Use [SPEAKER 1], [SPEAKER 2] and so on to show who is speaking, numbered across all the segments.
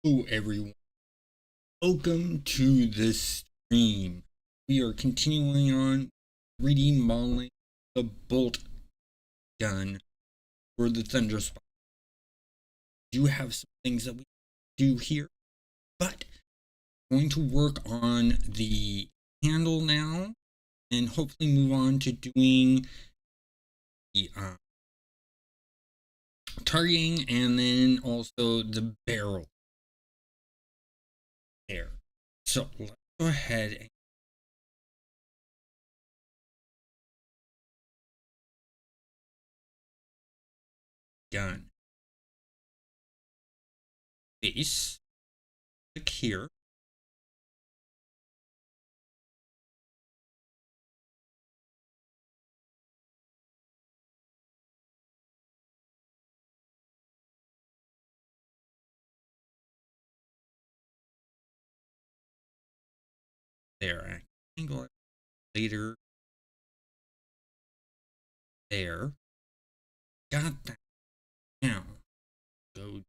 [SPEAKER 1] Hello everyone, welcome to this stream. We are continuing on 3D modeling the bolt gun for the Thunderspy. We do have some things that we do here, but we're going to work on the handle now and hopefully move on to doing the targeting and then also the barrel there. So let's go ahead and gun base, click here. There, angle later. There, got that. Now go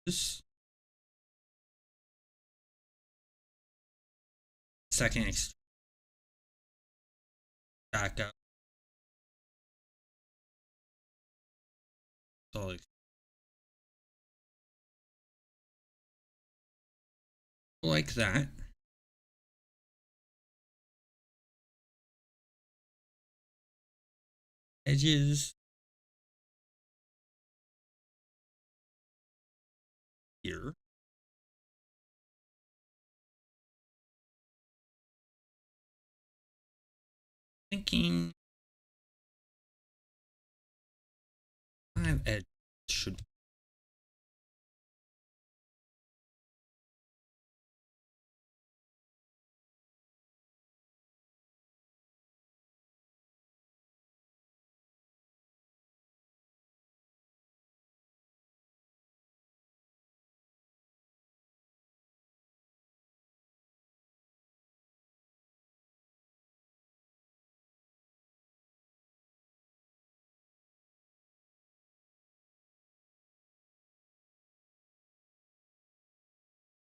[SPEAKER 1] this second back up. So like that. Edges here. Thinking 5 edges should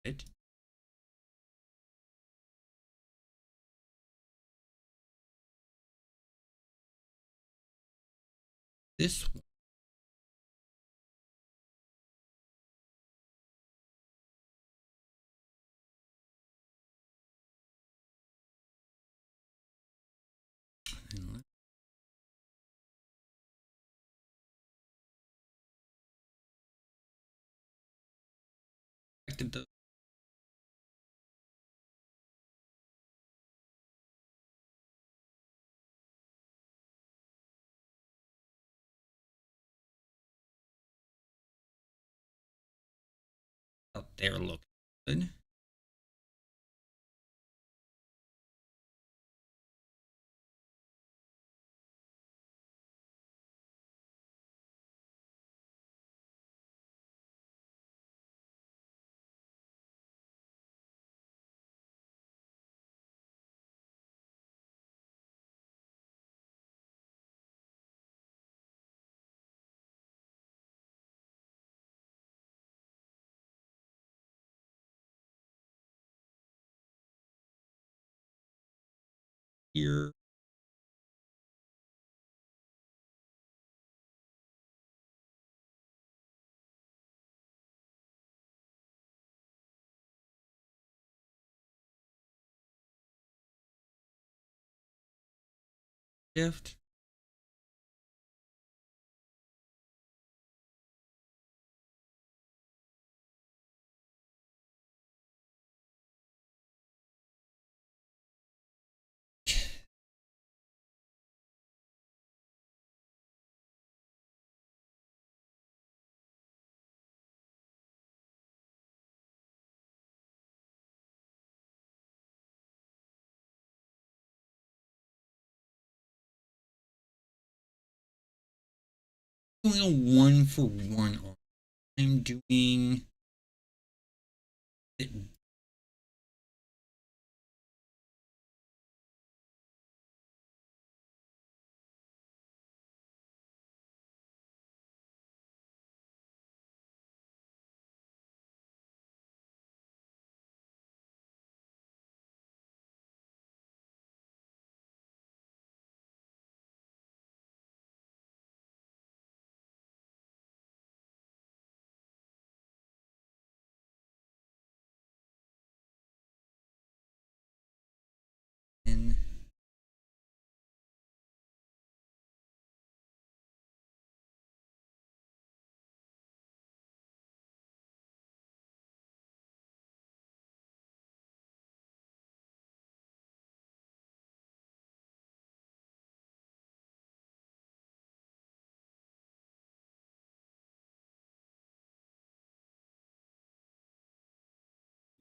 [SPEAKER 1] it. This one. The out there look good. Here. Shift. Doing a 1-for-1 arm. I'm doing it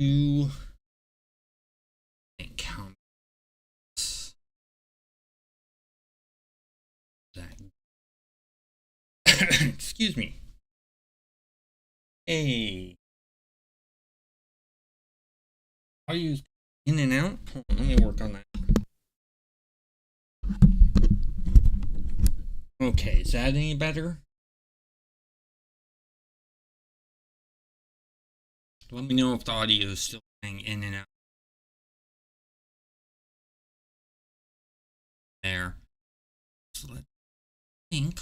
[SPEAKER 1] 2. And count that. Excuse me. Hey. I'll use in and out. Hold on, let me work on that. Okay, is that any better? Let me know if the audio is still playing in and out. There. So let's think.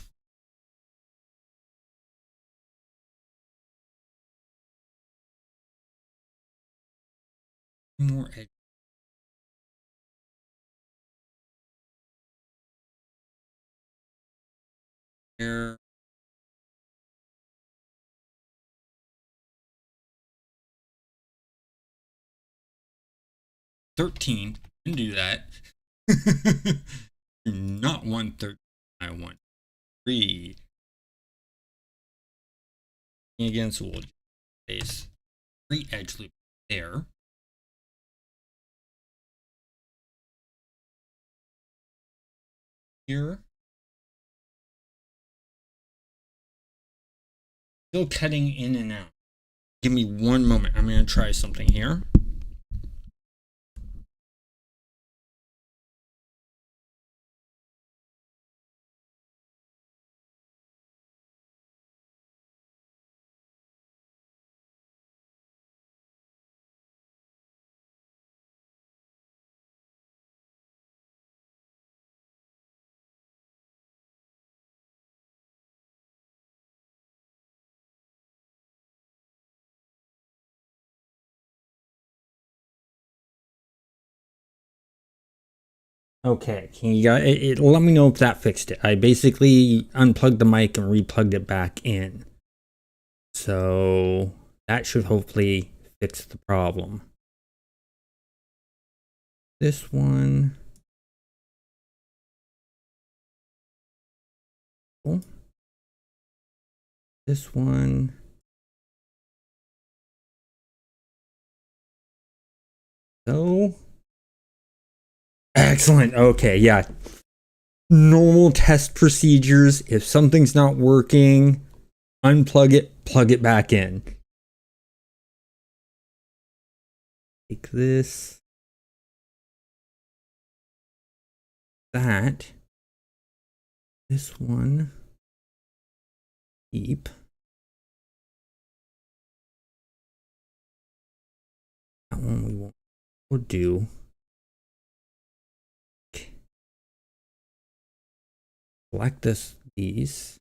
[SPEAKER 1] More edge. There. 13. Can do that. Do not want 13. I want 3. Again, so we'll place 3 edge loop there. Here. Still cutting in and out. Give me one moment. I'm going to try something here. Okay, can you guys let me know if that fixed it? I basically unplugged the mic and replugged it back in. So that should hopefully fix the problem. This one. Cool. This one. So excellent. Okay, yeah. Normal test procedures. If something's not working, unplug it, plug it back in. Take this. That. This one. Keep. That one we'll do. Select these.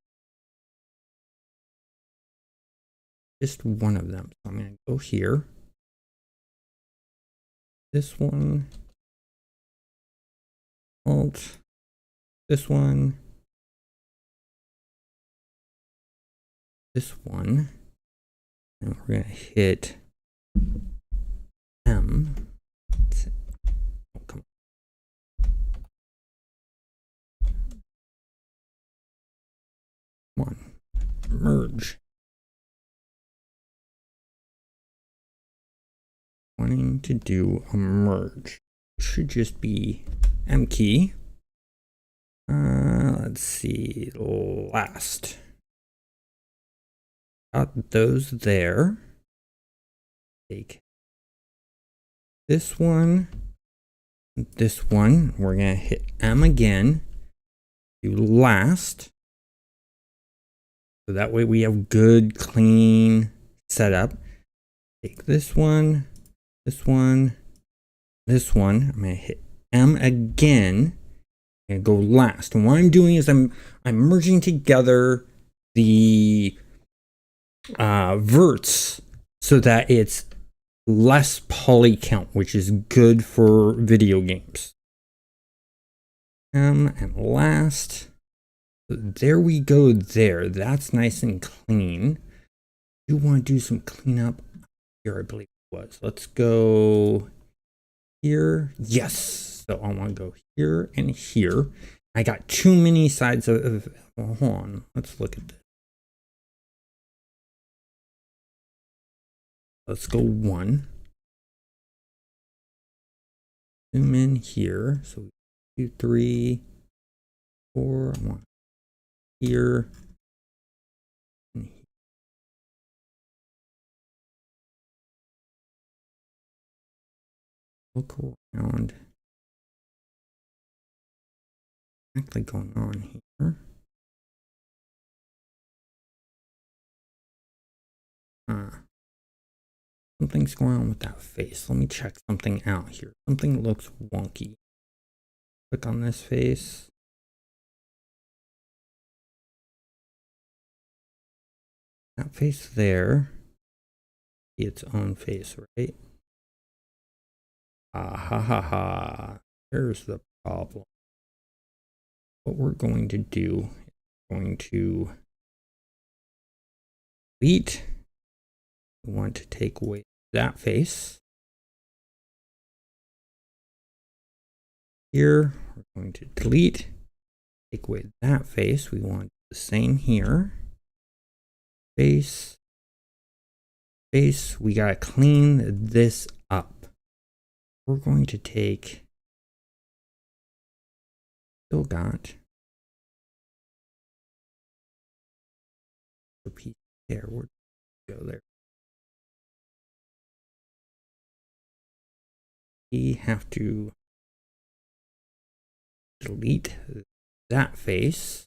[SPEAKER 1] Just one of them. So I'm going to go here. This one. Alt. This one. This one. And we're going to hit M. Oh, come on. Merge. Wanting to do a merge. Should just be M key. Let's see. Last. Got those there. Take this one. This one. We're going to hit M again. Do last. So that way we have good, clean setup. Take this one, this one, this one. I'm going to hit M again and go last. And what I'm doing is I'm merging together the verts so that it's less poly count, which is good for video games. M and last. There we go there. That's nice and clean. You want to do some cleanup here, I believe it was. Let's go here. Yes. So I want to go here and here. I got too many sides of hold on. Let's look at this. Let's go 1. zoom in here. So 2, 3, 4, 1 here. And here. Look around. Exactly going on here. Something's going on with that face. Let me check something out here. Something looks wonky. Click on this face. That face there. Its own face, right? Ah ha ha ha. Here's the problem. What we're going to do is going to delete. We want to take away that face. Here, we're going to delete. Take away that face. We want the same here. Face. Face. We gotta clean this up. We're going to take. Still got the piece there. Where do we go there? We have to delete that face.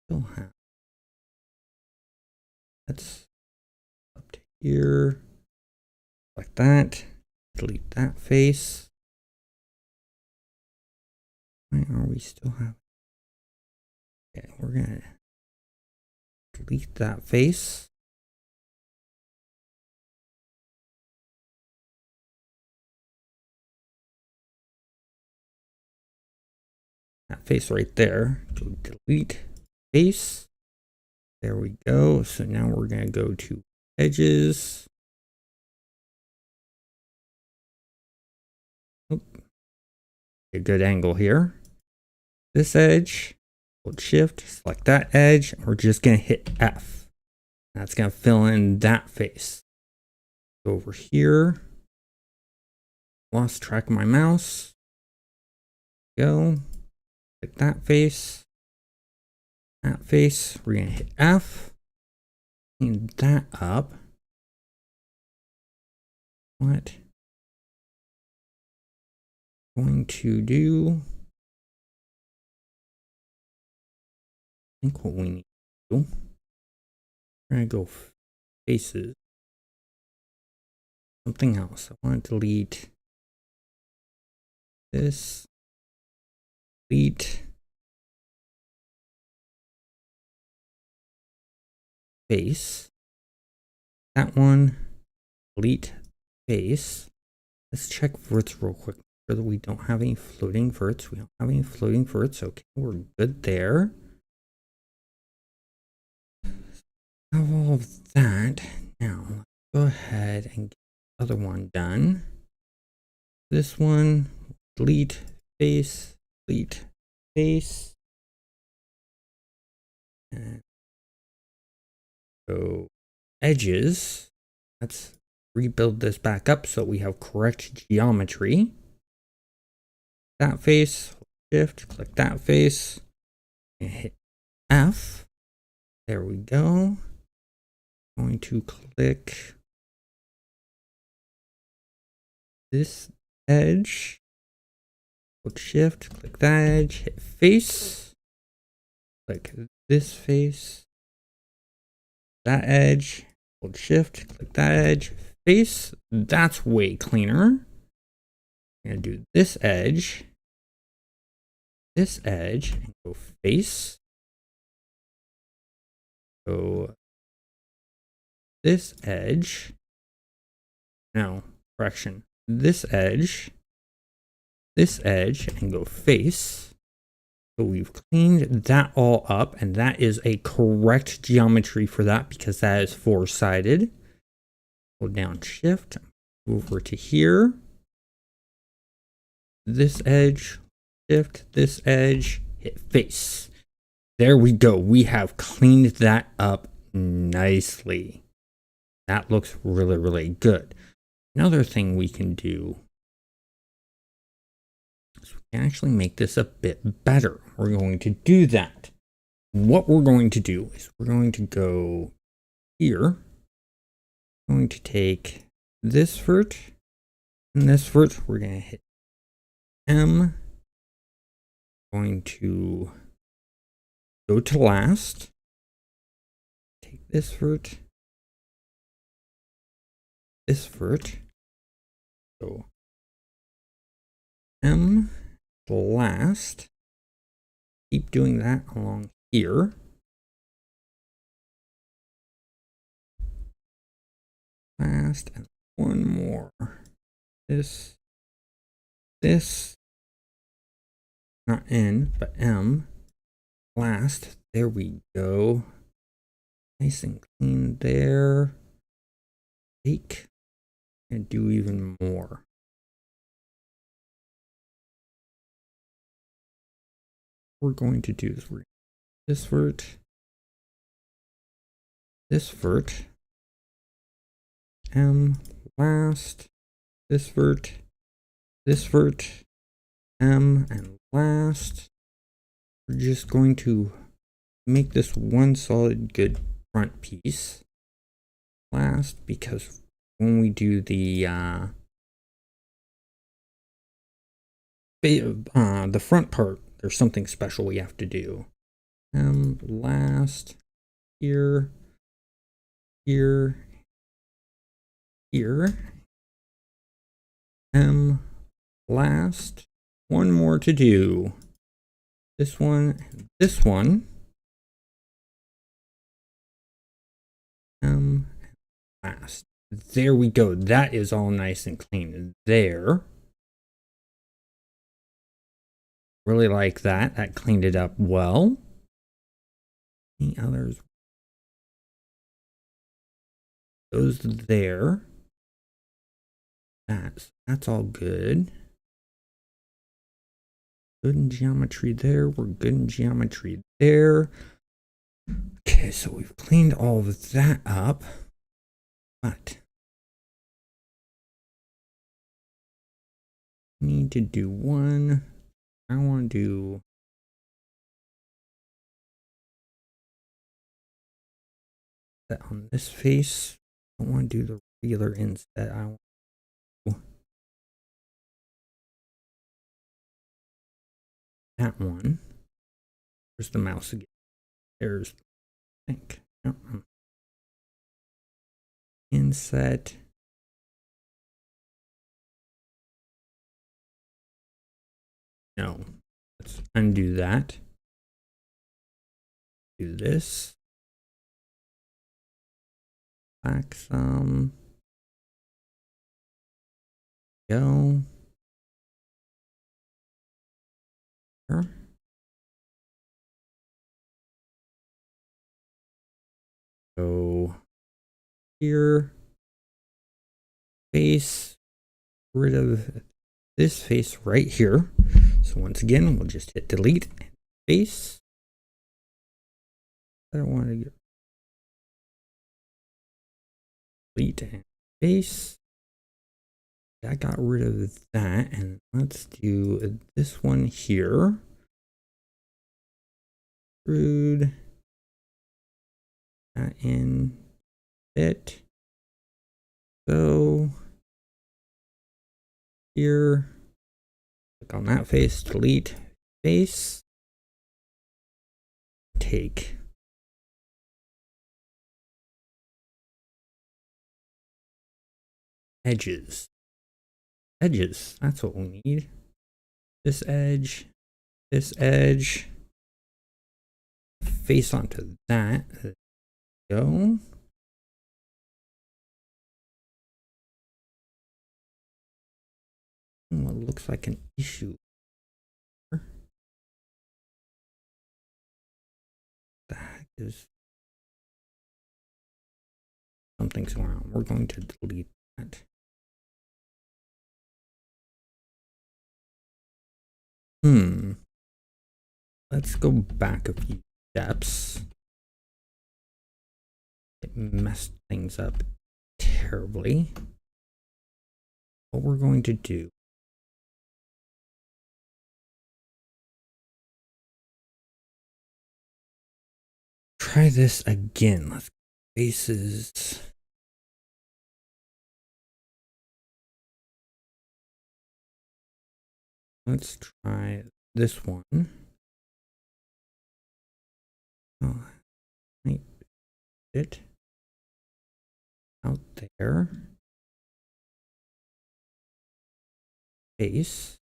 [SPEAKER 1] Still have. That's up to here. Like that. Delete that face. Why are we still having? Okay, we're gonna delete that face. That face right there. So delete face. There we go. So now we're gonna go to edges. Oh, a good angle here. This edge. Hold shift, select that edge. We're just gonna hit F. That's gonna fill in that face. Go over here. Lost track of my mouse. Go. Click that face. That face. We're gonna hit F. Clean that up. What? Going to do. I think what we need to do. We're gonna go faces. Something else. I want to delete this. Delete face. That one. Delete face. Let's check verts real quick. Sure that we don't have any floating verts. We don't have any floating verts. Okay, we're good there. Have all of that. Now let's go ahead and get the other one done. This one. Delete face. Delete face. And go edges. Let's rebuild this back up so we have correct geometry. That face, shift, click that face, and hit F. There we go. Going to click this edge, hold shift, click that edge, hit face, click this face, that edge, hold shift, click that edge, face. That's way cleaner. I'm gonna do this edge, and go face. Go this edge. No, correction. This edge, and go face. So we've cleaned that all up, and that is a correct geometry for that because that is four-sided. Hold down shift, over to here. This edge, shift, this edge, hit face. There we go. We have cleaned that up nicely. That looks really, really good. Another thing we can do actually make this a bit better. We're going to do that. What we're going to do is we're going to go here. We're going to take this vert and this vert. We're going to hit M. Going to go to last. Take this vert. This vert. So M last. Keep doing that along here. Last and one more. This, not N, but M. Last. There we go. Nice and clean there. Take and do even more. What we're going to do is this vert, M last, this vert, M and last. We're just going to make this one solid good front piece last, because when we do the front part, there's something special we have to do. Last, here, last. One more to do. This one, and this one. Last. There we go. That is all nice and clean there. Really like that. That cleaned it up well. Any others? Those there. That's all good. Good in geometry there. We're good in geometry there. Okay, so we've cleaned all of that up. But we need to do one. I want to do that on this face. I want to do the regular inset. I want to do that one. Where's the mouse again? There's, I think. Inset. No. Let's undo that. Do this. Back some. Go. Here. Go here. Face. Rid of this face right here. So once again, we'll just hit delete and face. I don't want to get delete and face. I got rid of that, and let's do this one here. Extrude that in it. So here, click on that face, delete face, take edges. Edges, that's what we need. This edge, face onto that. There we go. What looks like an issue. That is something's going on. We're going to delete that. Let's go back a few steps. It messed things up terribly. What we're going to do try this again. Let's faces. Let's try this one. Oh, I it out there. Face.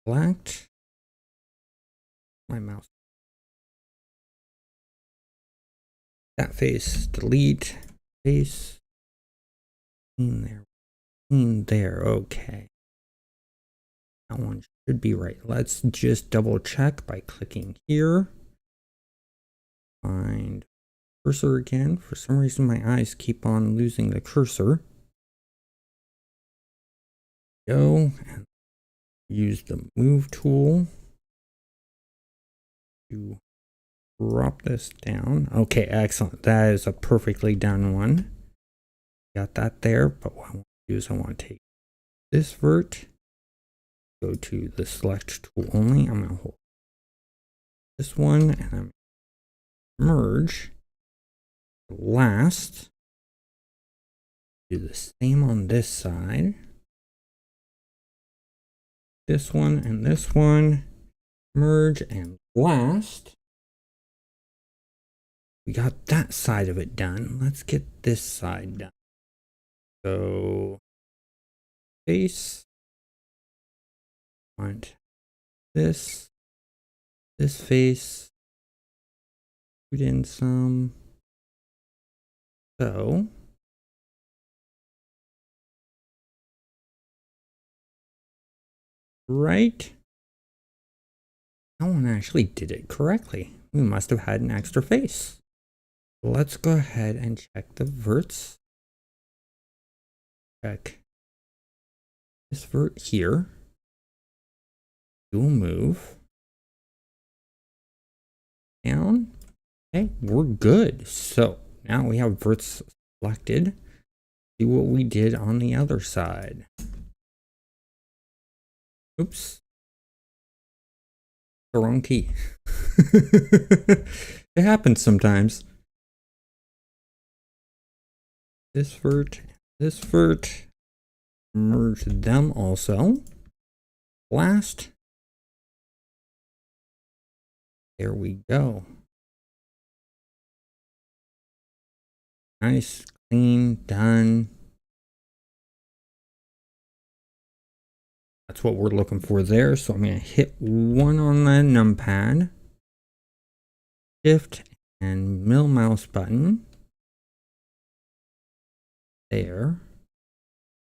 [SPEAKER 1] Select. My mouse. That face. Delete. Face. In there. In there. Okay. That one should be right. Let's just double check by clicking here. Find cursor again. For some reason my eyes keep on losing the cursor. Go and use the move tool to drop this down. Okay, excellent. That is a perfectly done one. Got that there, but what I want to do is I want to take this vert, go to the select tool only. I'm going to hold this one and I'm merge. Last, do the same on this side. This one and this one, merge, and last, we got that side of it done. Let's get this side done. So, face, want this face, put in some, so, right? That one actually did it correctly. We must have had an extra face. Let's go ahead and check the verts. Check this vert here. Dual move. Down. Okay, we're good. So now we have verts selected. See what we did on the other side. Oops. The wrong key. It happens sometimes. This vert, merge them also. Last. There we go. Nice, clean, done. That's what we're looking for there. So I'm going to hit 1 on the numpad. Shift and middle mouse button. There.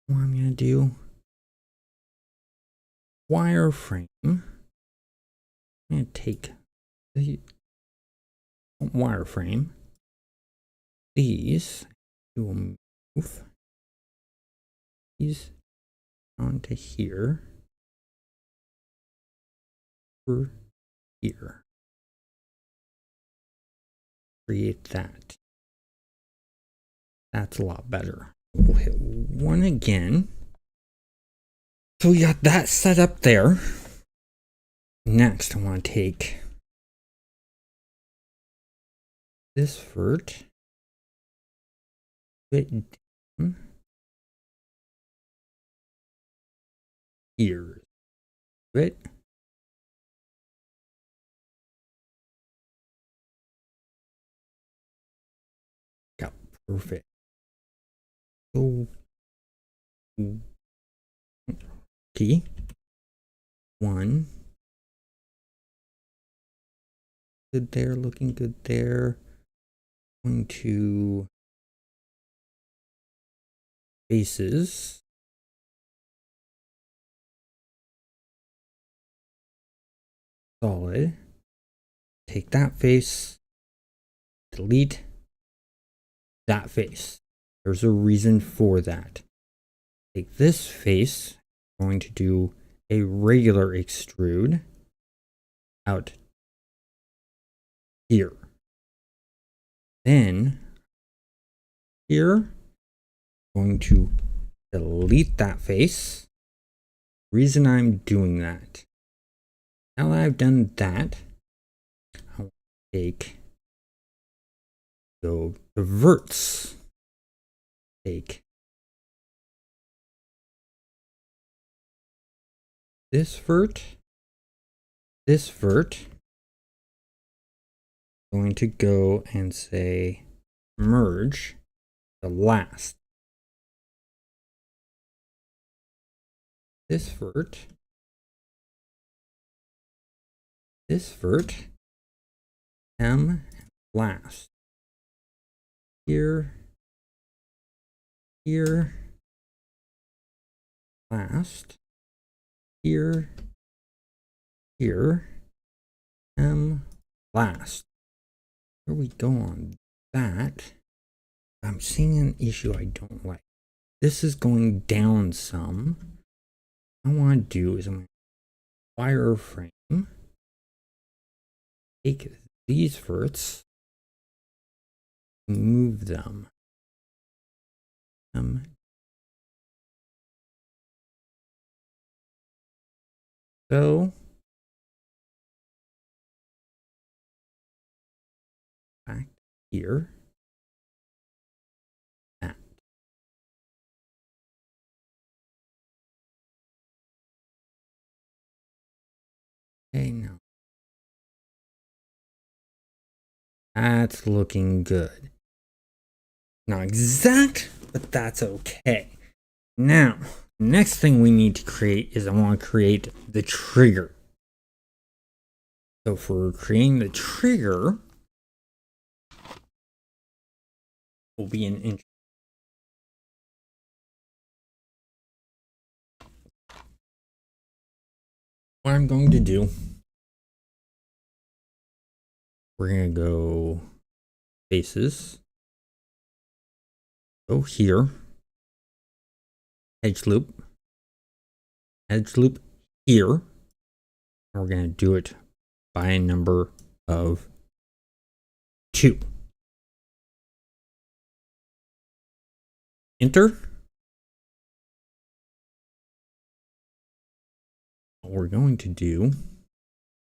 [SPEAKER 1] What I'm going to do, wireframe. I'm going to take the wireframe. These will move these onto here. Over here. Create that. That's a lot better. We'll hit 1 again. So we got that set up there. Next, I want to take this vert, bit down here, bit. Got perfect. So key 1. Good there, looking good there. Going to faces. Solid. Take that face. Delete that face. There's a reason for that. Take this face. I'm going to do a regular extrude out here. Then here, I'm going to delete that face. Reason I'm doing that. Now that I've done that, I want to take go to verts. Take this vert, going to go and say merge the last. This vert, M last. Here, last. Here, M last. There we go on that. I'm seeing an issue I don't like. This is going down some. What I want to do is I'm going to wireframe. Take these verts, move them. So back here. That. Okay, now that's looking good. Not exact, but that's okay. Now, next thing we need to create is I want to create the trigger. So for creating the trigger, will be an intro. What I'm going to do, we're going to go faces, go here, edge loop here, and we're going to do it by a number of 2. Enter. What we're going to do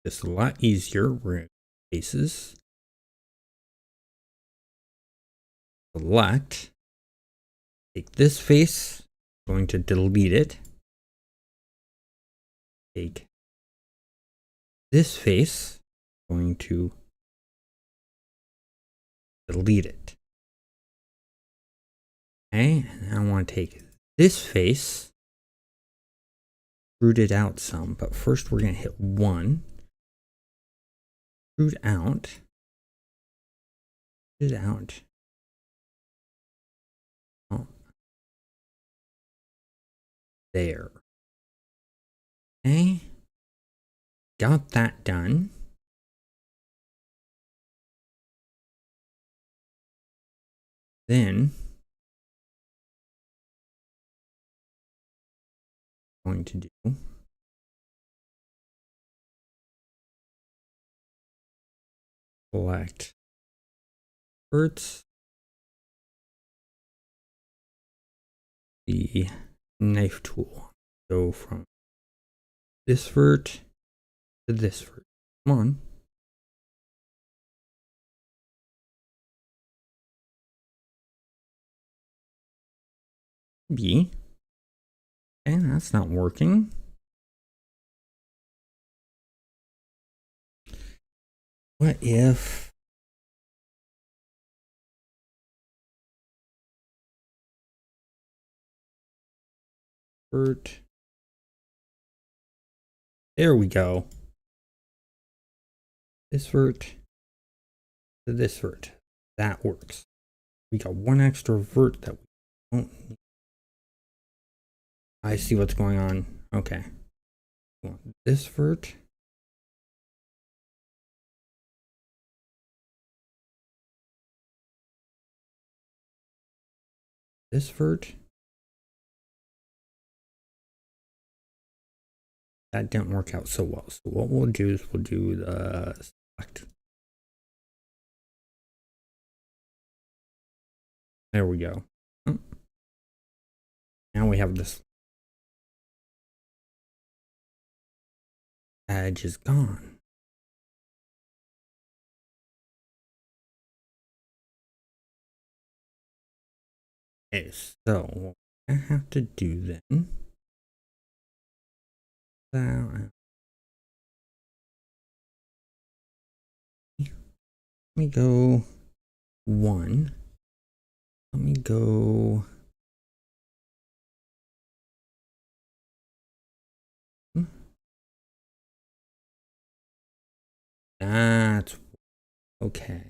[SPEAKER 1] this a lot easier. We're going to faces, select, take this face, going to delete it, take this face, going to delete it. Okay, and I want to take this face, root it out some, but first we're going to hit 1, root out, oh, there. Okay, got that done. Then going to do select verts, the knife tool, go from this vert to this vert. Come on. B. And that's not working. What if vert? There we go. This vert to this vert. That works. We got one extra vert that we don't need. I see what's going on. Okay. This vert. This vert. That didn't work out so well. So what we'll do is we'll do the select. There we go. Oh. Now we have this. Edge is gone. Okay, so what I have to do then, let me go 1. Let me go. That's okay.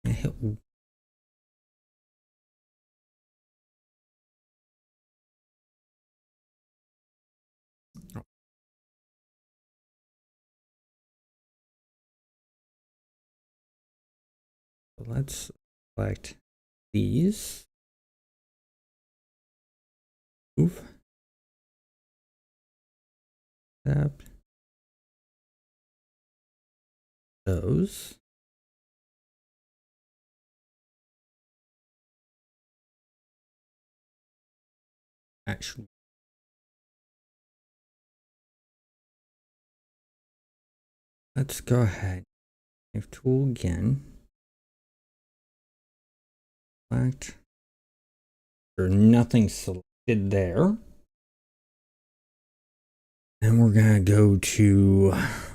[SPEAKER 1] I hit. Let's select these. Move. Tap those. Actually, let's go ahead. Knife tool again. Select. There's nothing selected there. And we're gonna go to,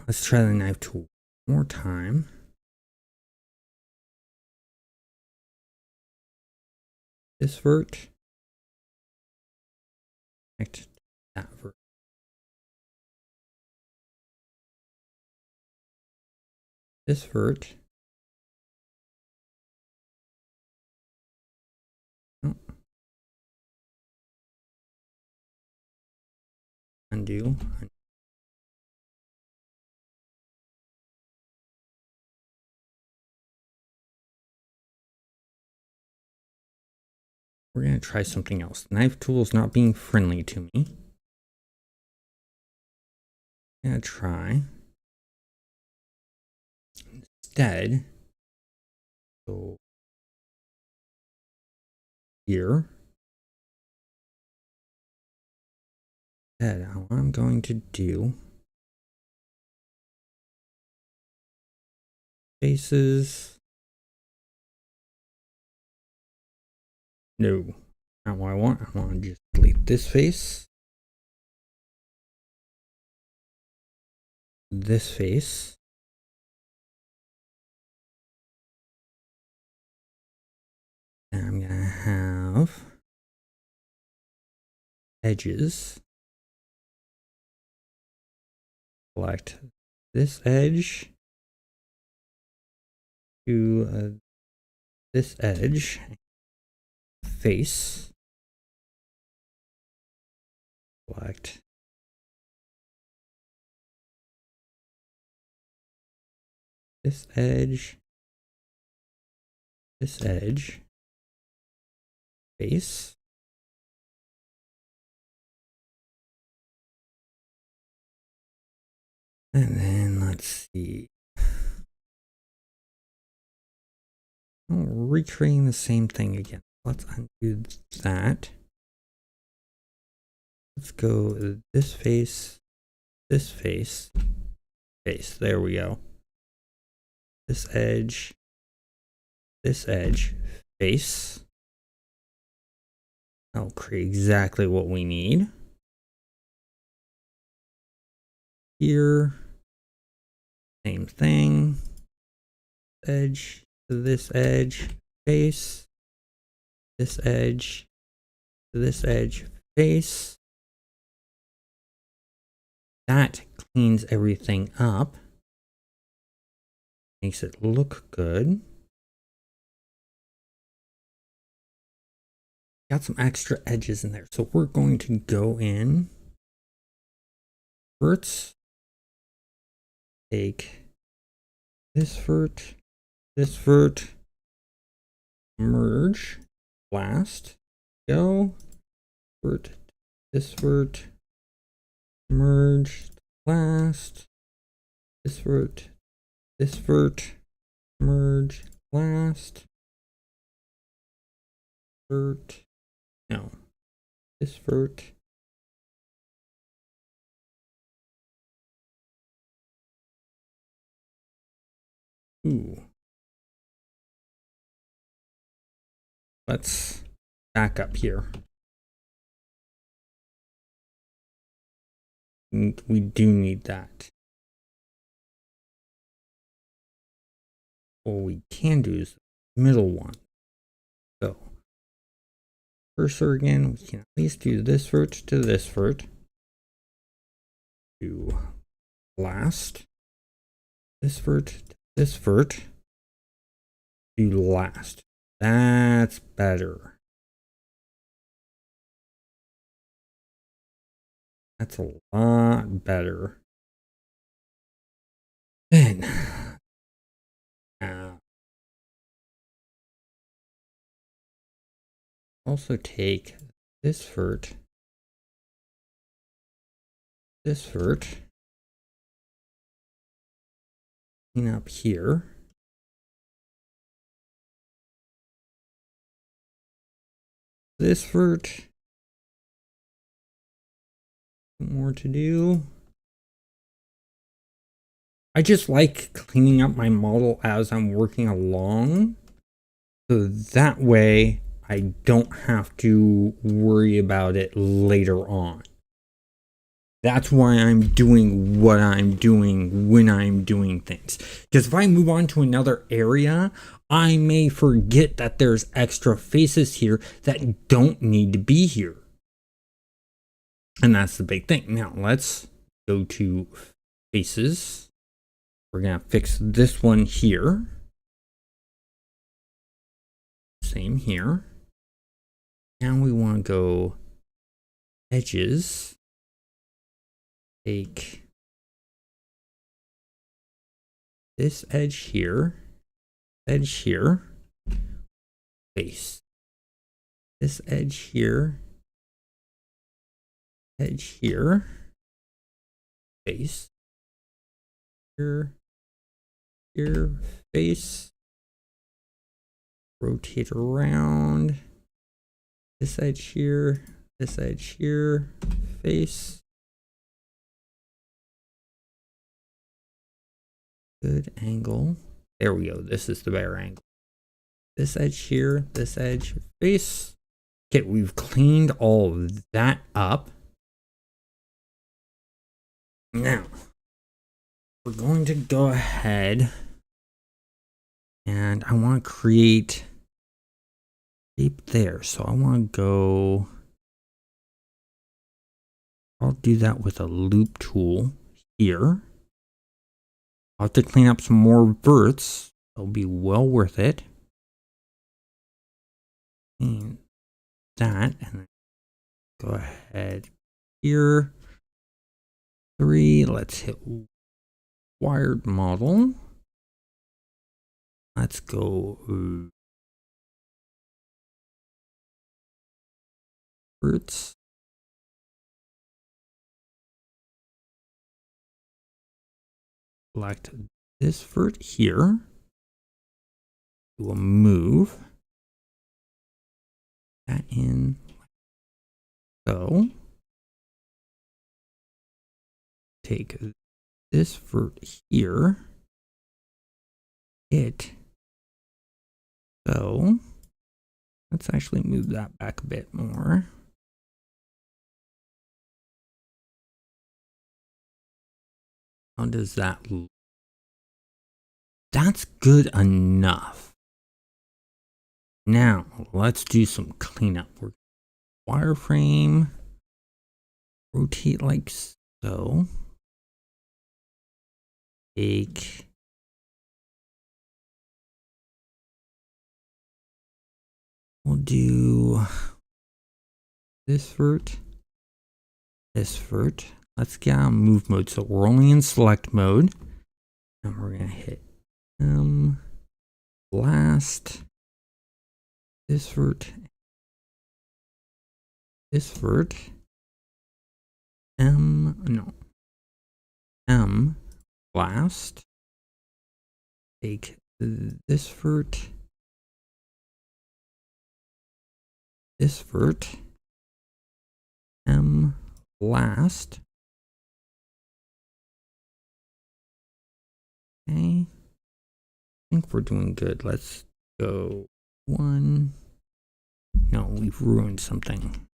[SPEAKER 1] let's try the knife tool one more time. This vert. Connect that vert. This vert. Oh. Undo. We're gonna try something else. Knife tool is not being friendly to me. I'm gonna try. Instead, go here. Instead, what I'm going to do, faces. No, not what I want. I want to just delete this face. This face. And I'm gonna have edges. Select this edge to this edge. Face. Select this edge. This edge. Face. And then let's see. Oh, recreating the same thing again. Let's undo that. Let's go this face, face. There we go. This edge, face. That'll create exactly what we need. Here, same thing. Edge to this edge, face. This edge to this edge, face. That cleans everything up. Makes it look good. Got some extra edges in there. So we're going to go in. Verts. Take this vert, merge, blast, go, vert, this vert, merge, blast, this vert, merge, blast, vert, no, this vert, ooh, let's back up here. We do need that. What we can do is the middle one. So cursor again, we can at least do this vert to this vert. Do last. This vert to this vert. Do last. That's better. That's a lot better. Then also take this vert, clean up here. This vert, more to do. I just like cleaning up my model as I'm working along, so that way I don't have to worry about it later on. That's why I'm doing what I'm doing when I'm doing things. Because if I move on to another area, I may forget that there's extra faces here that don't need to be here. And that's the big thing. Now let's go to faces. We're going to fix this one here. Same here. Now we want to go edges. Take this edge here, face. This edge here, face. Here, face. Rotate around. This edge here, face. Good angle. There we go. This is the better angle. This edge here, this edge, face. Okay, we've cleaned all of that up. Now, we're going to go ahead and I want to create shape there. So I want to go, I'll do that with a loop tool here. I'll have to clean up some more verts. It'll be well worth it. Clean that and then go ahead here. 3. Let's hit wired model. Let's go verts. Select this vert here. We'll move that in like so. Take this vert here. Hit so. Let's actually move that back a bit more. How does that look? That's good enough. Now, let's do some cleanup. We're wireframe, rotate like so. Take we'll do this vert, Let's get on move mode. So we're only in select mode. And we're going to hit blast, this vert, blast, take this vert, blast. Okay, I think we're doing good. Let's go 1, No, we've ruined something.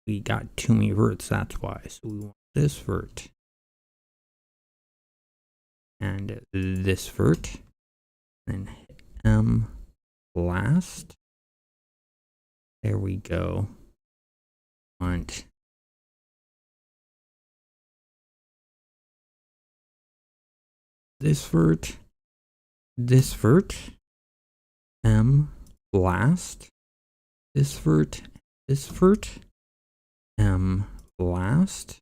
[SPEAKER 1] We got too many verts, that's why. So we want this vert. And this vert. Then hit M last. There we go. Want this vert. This vert. M blast. This vert. This vert. M blast.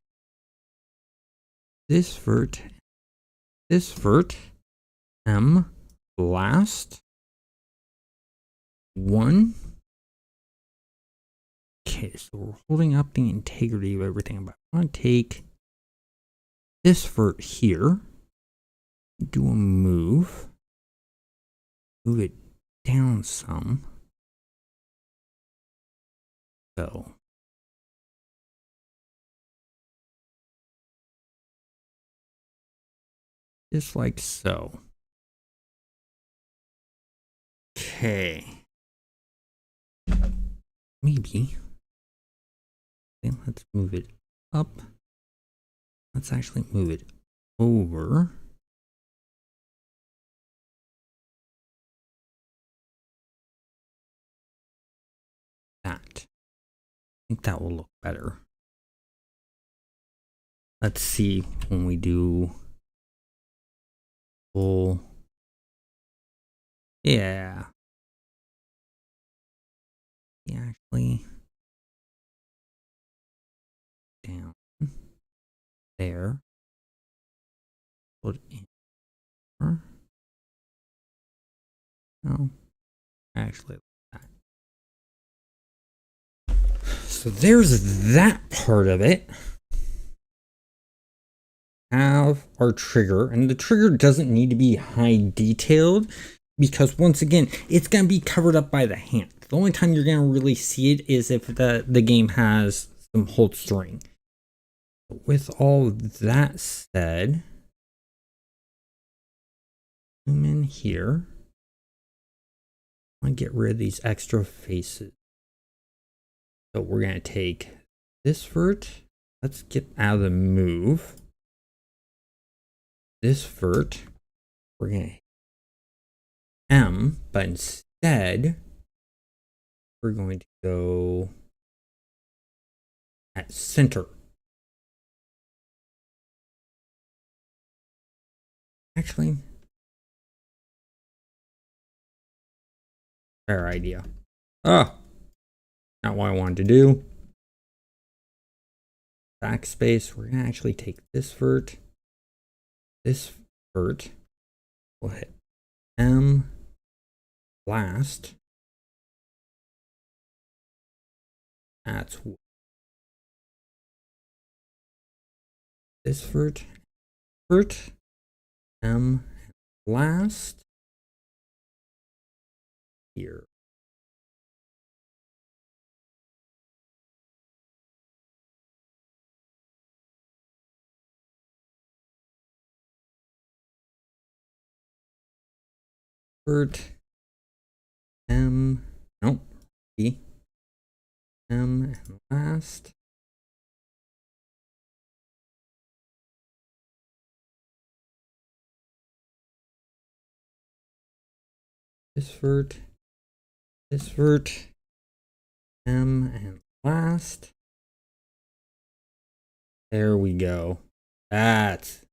[SPEAKER 1] This vert. This vert. M blast. 1. Okay, so we're holding up the integrity of everything, but I want to take this vert here, do a move it down some. So just like so. Okay. Maybe. Okay, let's move it up. Let's actually move it over. That. I think that will look better. Let's see when we do full. Yeah. Actually down there. Put in. No. Actually like that. So there's that part of it. Have our trigger, and the trigger doesn't need to be high detailed because once again it's going to be covered up by the hand. The only time you're going to really see it is if the game has some holstering. With all that said, zoom in here. I want to get rid of these extra faces. So we're going to take this vert. Let's get out of the move. This vert. We're going to M, but instead we're going to go at center. Actually, fair idea. Oh, not what I wanted to do. Backspace. We're gonna actually take this vert. This vert. We'll hit M blast. That's this vert. M blast here. Vert M, nope, B, M and last. This vert, M and last. There we go. That's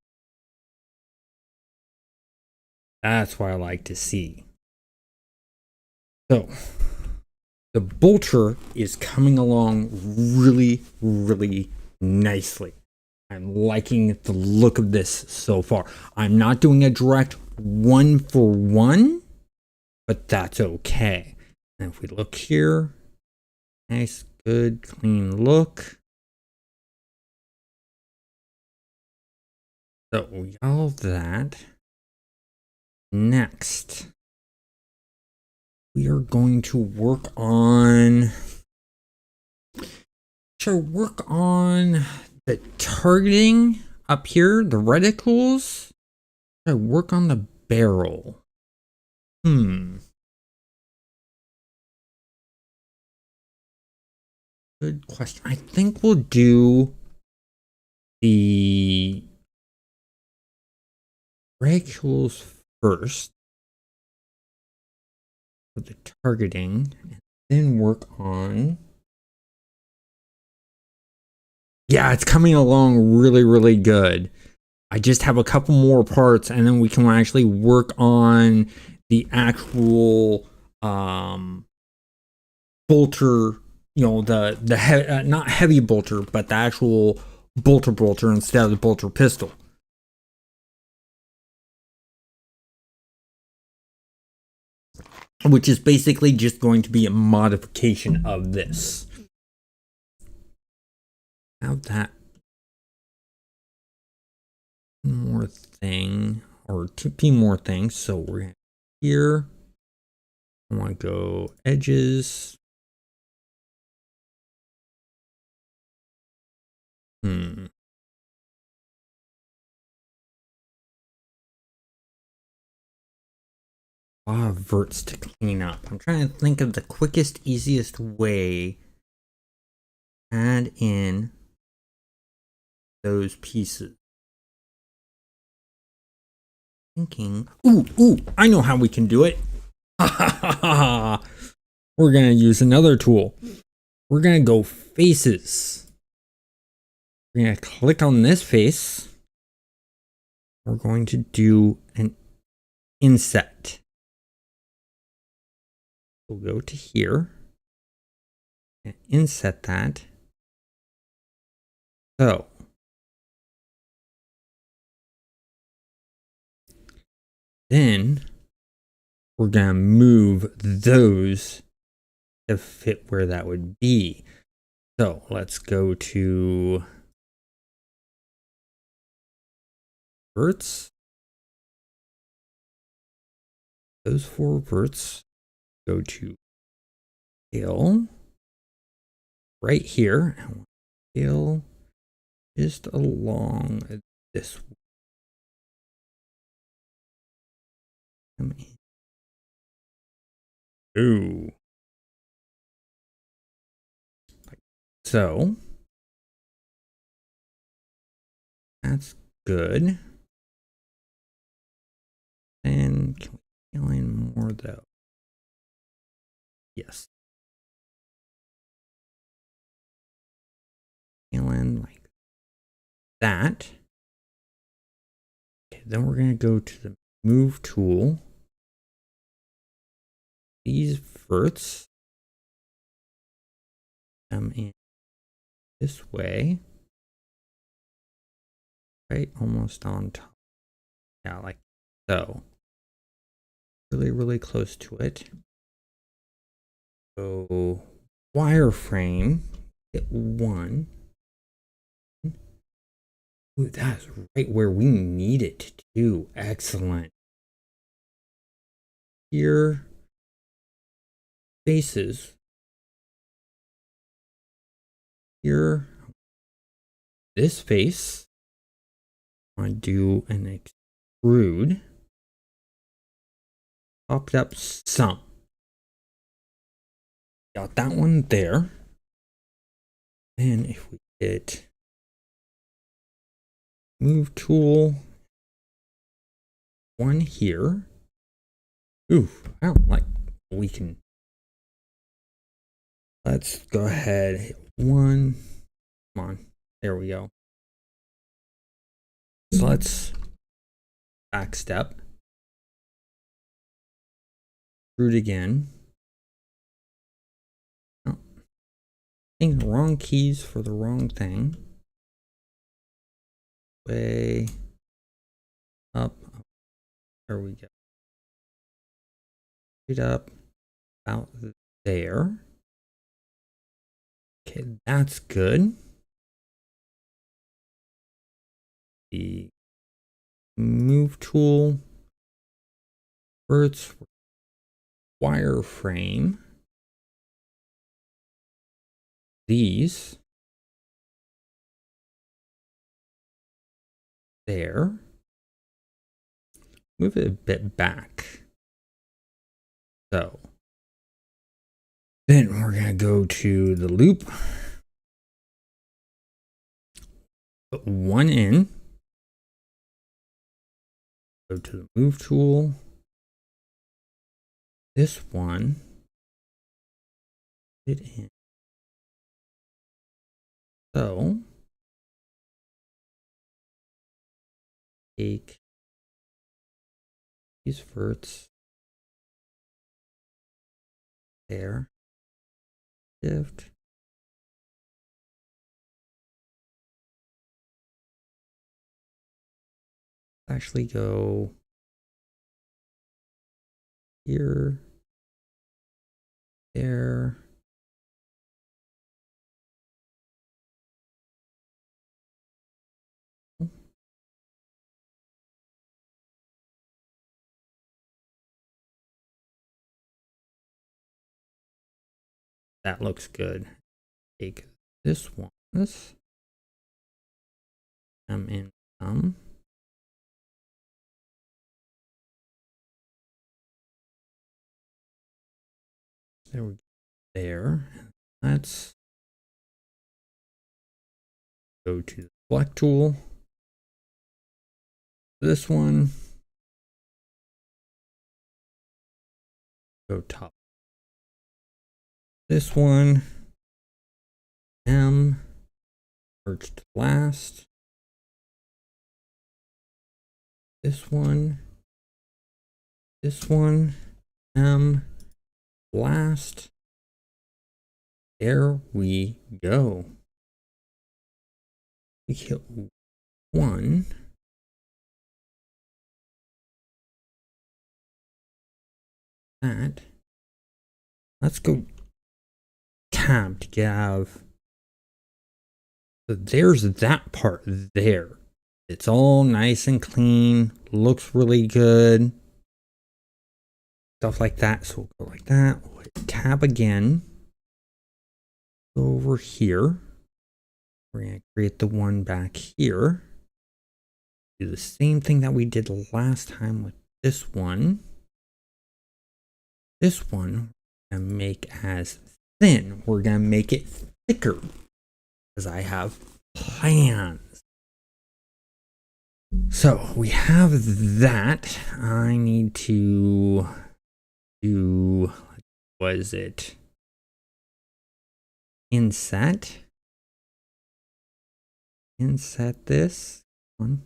[SPEAKER 1] what I like to see. So the bolter is coming along really, really nicely. I'm liking the look of this so far. I'm not doing a direct 1-for-1, but that's okay. And if we look here, nice, good, clean look. So we got all that. Next, we are going to work on the targeting up here, the reticles. Work on the barrel. Good question. I think we'll do the regulars first for the targeting, and then work on. Yeah, it's coming along really, really good. I just have a couple more parts, and then we can actually work on the actual bolter. You know, the not heavy bolter, but the actual bolter instead of the bolter pistol. Which is basically just going to be a modification of this. Now that more thing, or two more things. So we're gonna here. I want to go edges. A lot of verts to clean up. I'm trying to think of the quickest, easiest way. Add in those pieces. Thinking, ooh, I know how we can do it. We're gonna use another tool. We're gonna go faces. We're gonna click on this face. We're going to do an inset. We'll go to here and inset that. So then we're gonna move those to fit where that would be. So let's go to verts. Those 4 verts. Go to scale right here. Scale just along this way. Ooh. So that's good. And can we scale in more though? Yes. Scale in like that. Okay, then we're going to go to the move tool. These verts come in this way. Right, almost on top. Yeah, like so. Really, really close to it. So wireframe, hit 1. Ooh, that's right where we need it to. Excellent. Here, faces. Here, this face. I want to do an extrude. Popped up some. Got that one there. And if we hit move tool, 1 here. Ooh, I don't like. We can. Let's go ahead. Hit 1. Come on. There we go. So let's back step. Root again. Oh, hitting the wrong keys for the wrong thing. Way up. There we go. Straight up about there. Okay, that's good. The move tool, verts, wireframe, these there. Move it a bit back. So then we're gonna go to the loop. Put one in. Go to the move tool. This one. Put it in. So take these verts there. Shift. Actually go here, there. That looks good. Take this one. Come in some. There we go. There. Let's go to the select tool. This one. Go top. This one. M. Merge to last. This one. This one. M. Last. There we go. We hit one. That. Let's go tab to have. So there's that part there. It's all nice and clean. Looks really good. Stuff like that. So we'll go like that. We'll hit tab again. Go over here. We're going to create the one back here. Do the same thing that we did last time with this one. This one we're going to make as thin. We're going to make it thicker because I have plans. So we have that. I need to do, what is it? Inset this one.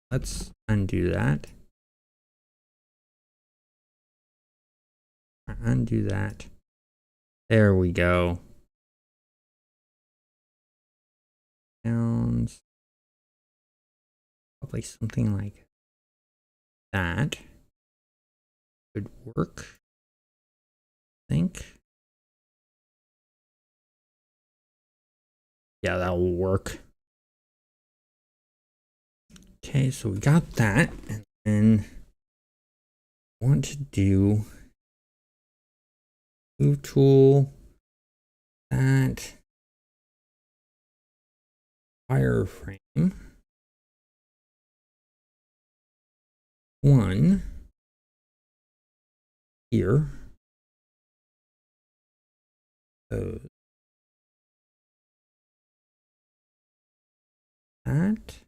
[SPEAKER 1] Let's undo that. Undo that. There we go. Sounds probably something like that could work. I think. Yeah, that will work. Okay, so we got that, and then I want to do move tool, that wireframe, one here. So that.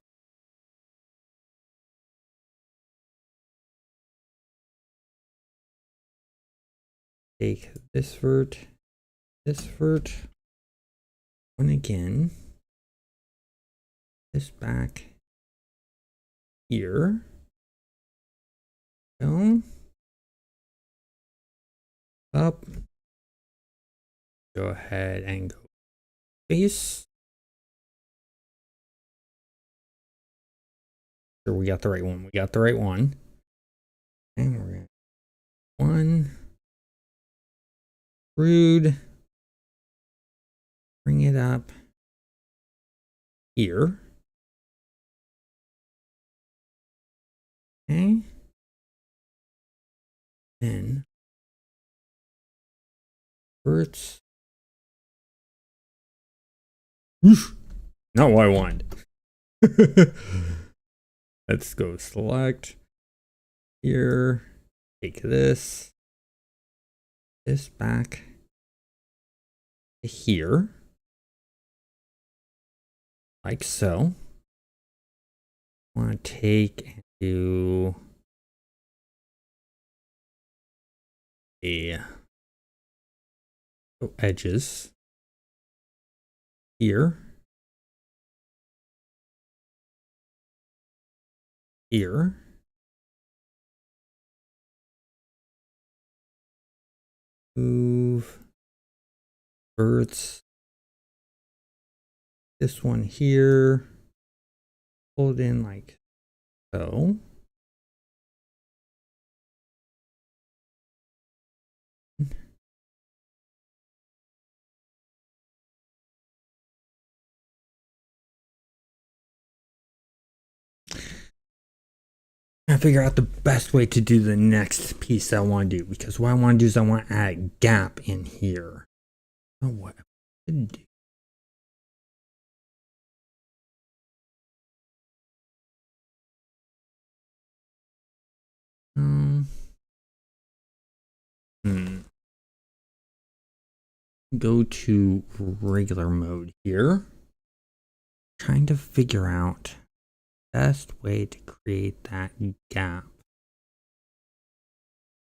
[SPEAKER 1] Take this vert, one again, this back here, go, up, go ahead and go face. Sure, we got the right one. We got the right one. And we're gonna one. Rude. Bring it up here. Okay. Then verts. Not what I want. Let's go select here. Take this back to here. like so. I want to take and do a edges here, here, move verts, this one here, hold in like so. I figure out the best way to do the next piece I want to do, because what I want to do is I want to add a gap in here. Oh, what I could do. Go to regular mode here. Trying to figure out the best way to create that gap.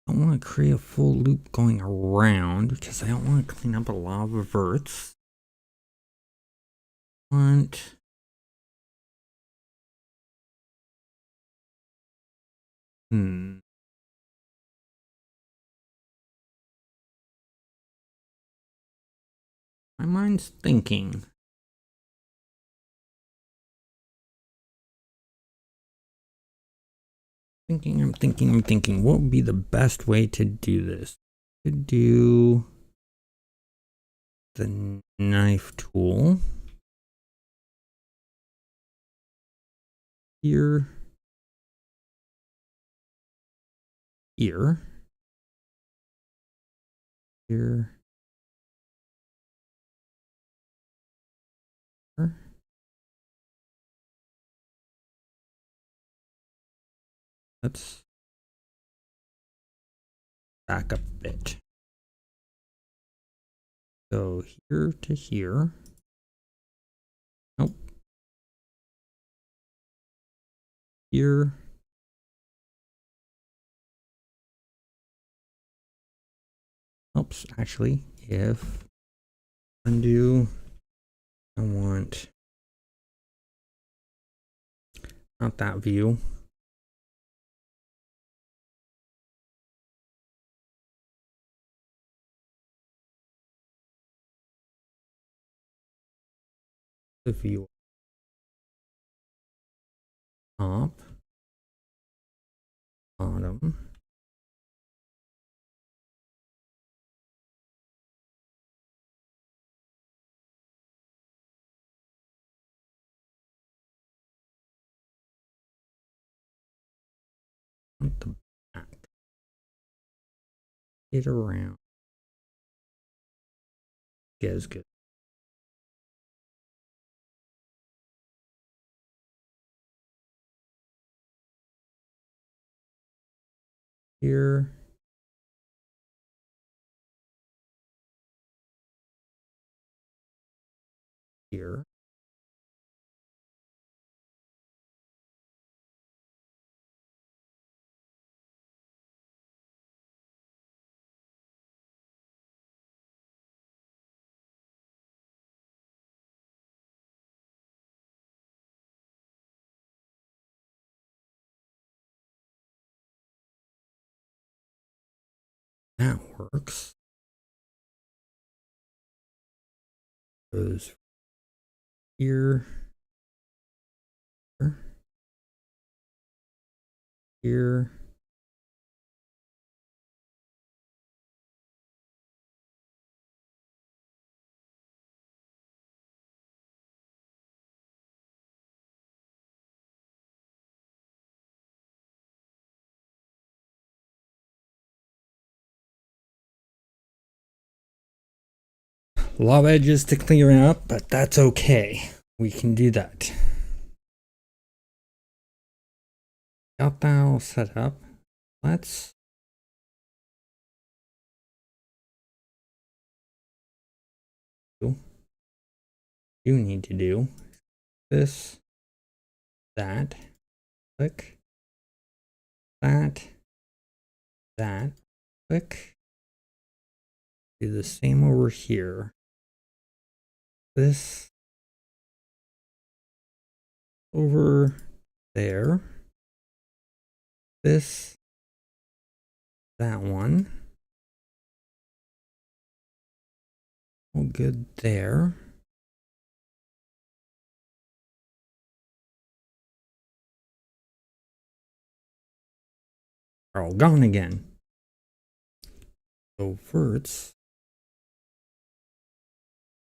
[SPEAKER 1] I don't want to create a full loop going around because I don't want to clean up a lot of verts. My mind's thinking. I'm thinking. What would be the best way to do this? Could do the knife tool here, here, here, here. Let's back up a bit. Go here to here. Nope. Here. Oops, actually, if undo, I want not that view. The view top, bottom, the back, it around. Is good. Here. Here. That works. Goes here, here, a lot of edges to clear up, but that's okay. We can do that. Got that all set up. Let's do need to do this, that, click, that, click. Do the same over here. This over there. This, that one. All good there. Are all gone again. So verts.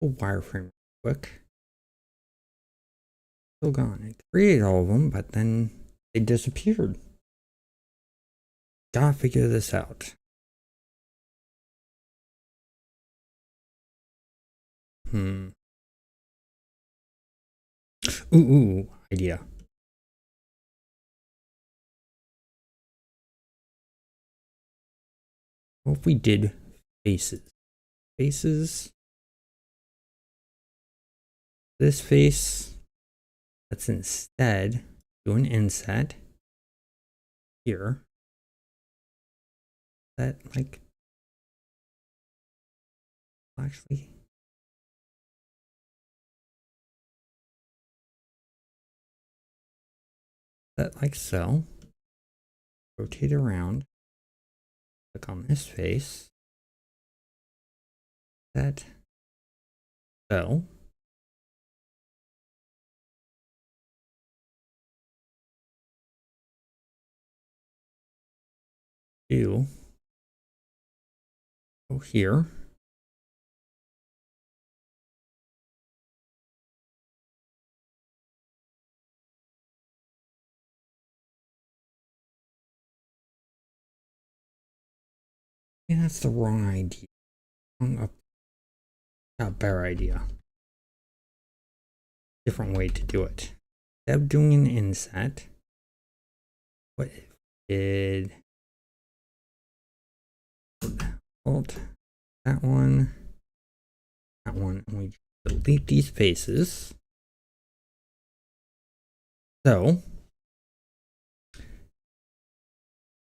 [SPEAKER 1] Full wireframe quick. Still gone. It created all of them, but then they disappeared. Gotta figure this out. Ooh, idea. What if we did faces? Faces. This face. Let's instead do an inset here. That like actually. That like so. Rotate around. Click on this face. That so. Do go here. Yeah, that's the wrong idea. A better idea. Different way to do it. Instead of doing an inset, what if did Alt that one, and we delete these faces. So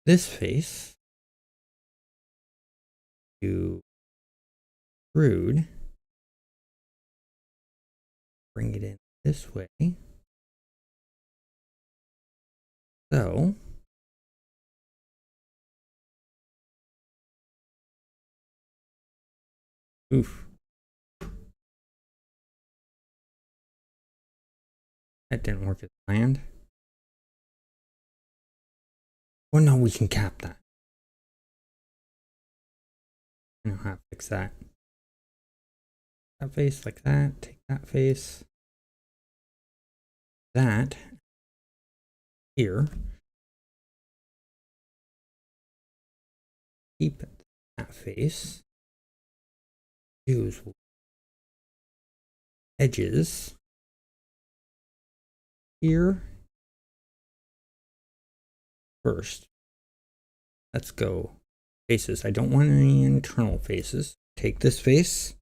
[SPEAKER 1] this face to extrude, bring it in this way. So oof. That didn't work as planned. Well, no, we can cap that. I know how to fix that. That face like that. Take that face. That here. Keep that face. Use edges here. First, let's go faces. I don't want any internal faces. Take this face.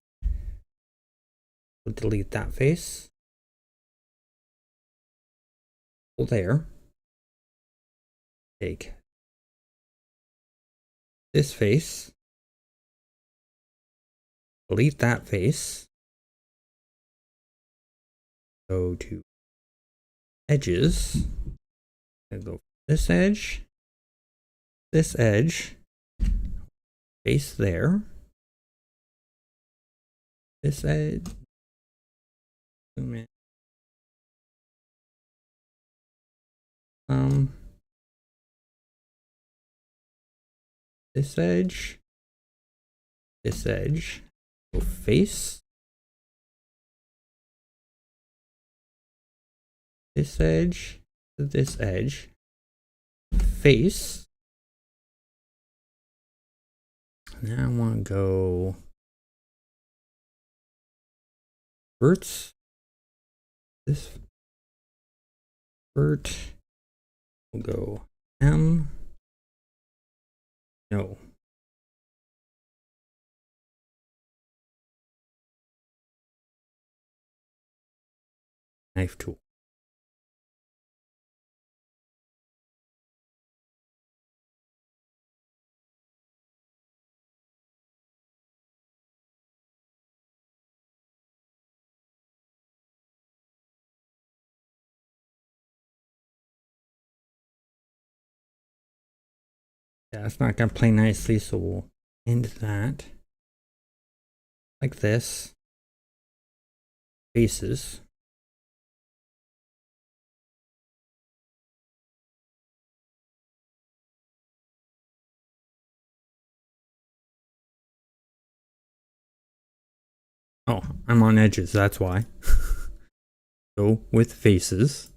[SPEAKER 1] We'll delete that face. Pull there. Take this face. Delete that face. Go to edges. And go this edge. This edge. Face there. This edge. Zoom in. This edge. This edge. Go face. This edge. This edge. Face. Now I want to go verts. This vert will go M. No. Knife tool. Yeah, it's not gonna play nicely, so we'll end that like this. Faces. Oh, I'm on edges, that's why. Go with faces.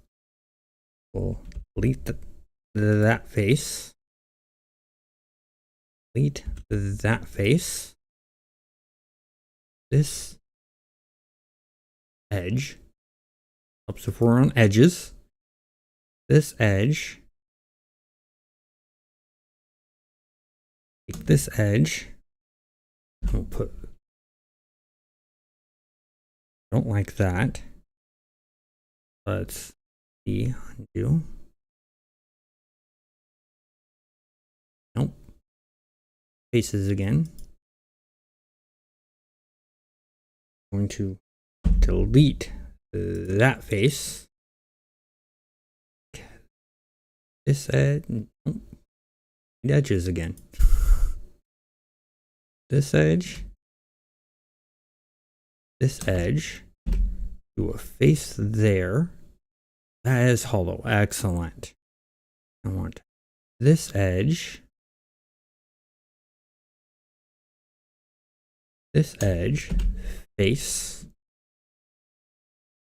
[SPEAKER 1] We'll delete that face. Delete that face. This edge. Helps if we're on edges. This edge. Take this edge. We'll put. Don't like that. Let's see. Undo. Nope. Faces again. I'm going to delete that face. This edge. Nope. Edges again. This edge. This edge. Do a face there. That is hollow. Excellent. I want this edge. This edge. Face.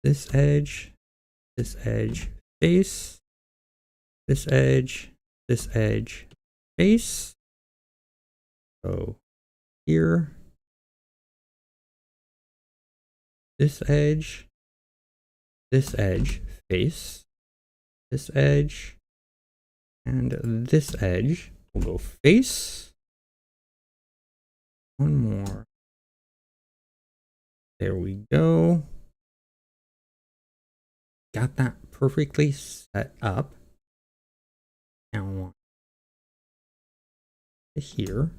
[SPEAKER 1] This edge. This edge. Face. This edge. This edge. Face. So here. This edge. This edge. Face. This edge. And this edge. We'll go face. One more. There we go. Got that perfectly set up. Now I want to here.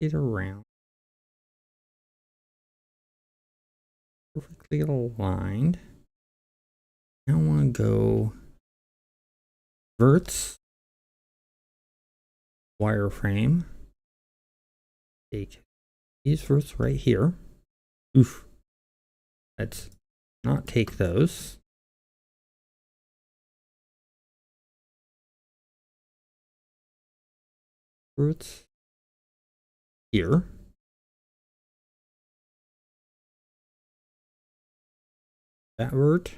[SPEAKER 1] Get around. Perfectly aligned. Now I want to go verts, wireframe. Take these verts right here. Oof. Let's not take those. Verts here. That vert.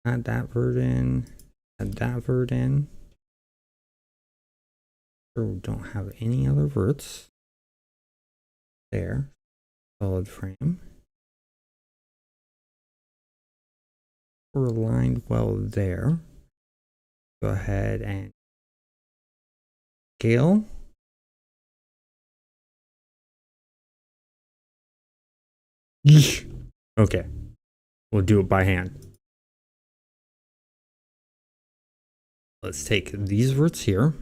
[SPEAKER 1] Add that vert in. Add that vert in. Sure, we don't have any other verts. There. Solid frame. We're aligned well there. Go ahead and scale. Okay. We'll do it by hand. Let's take these verts here.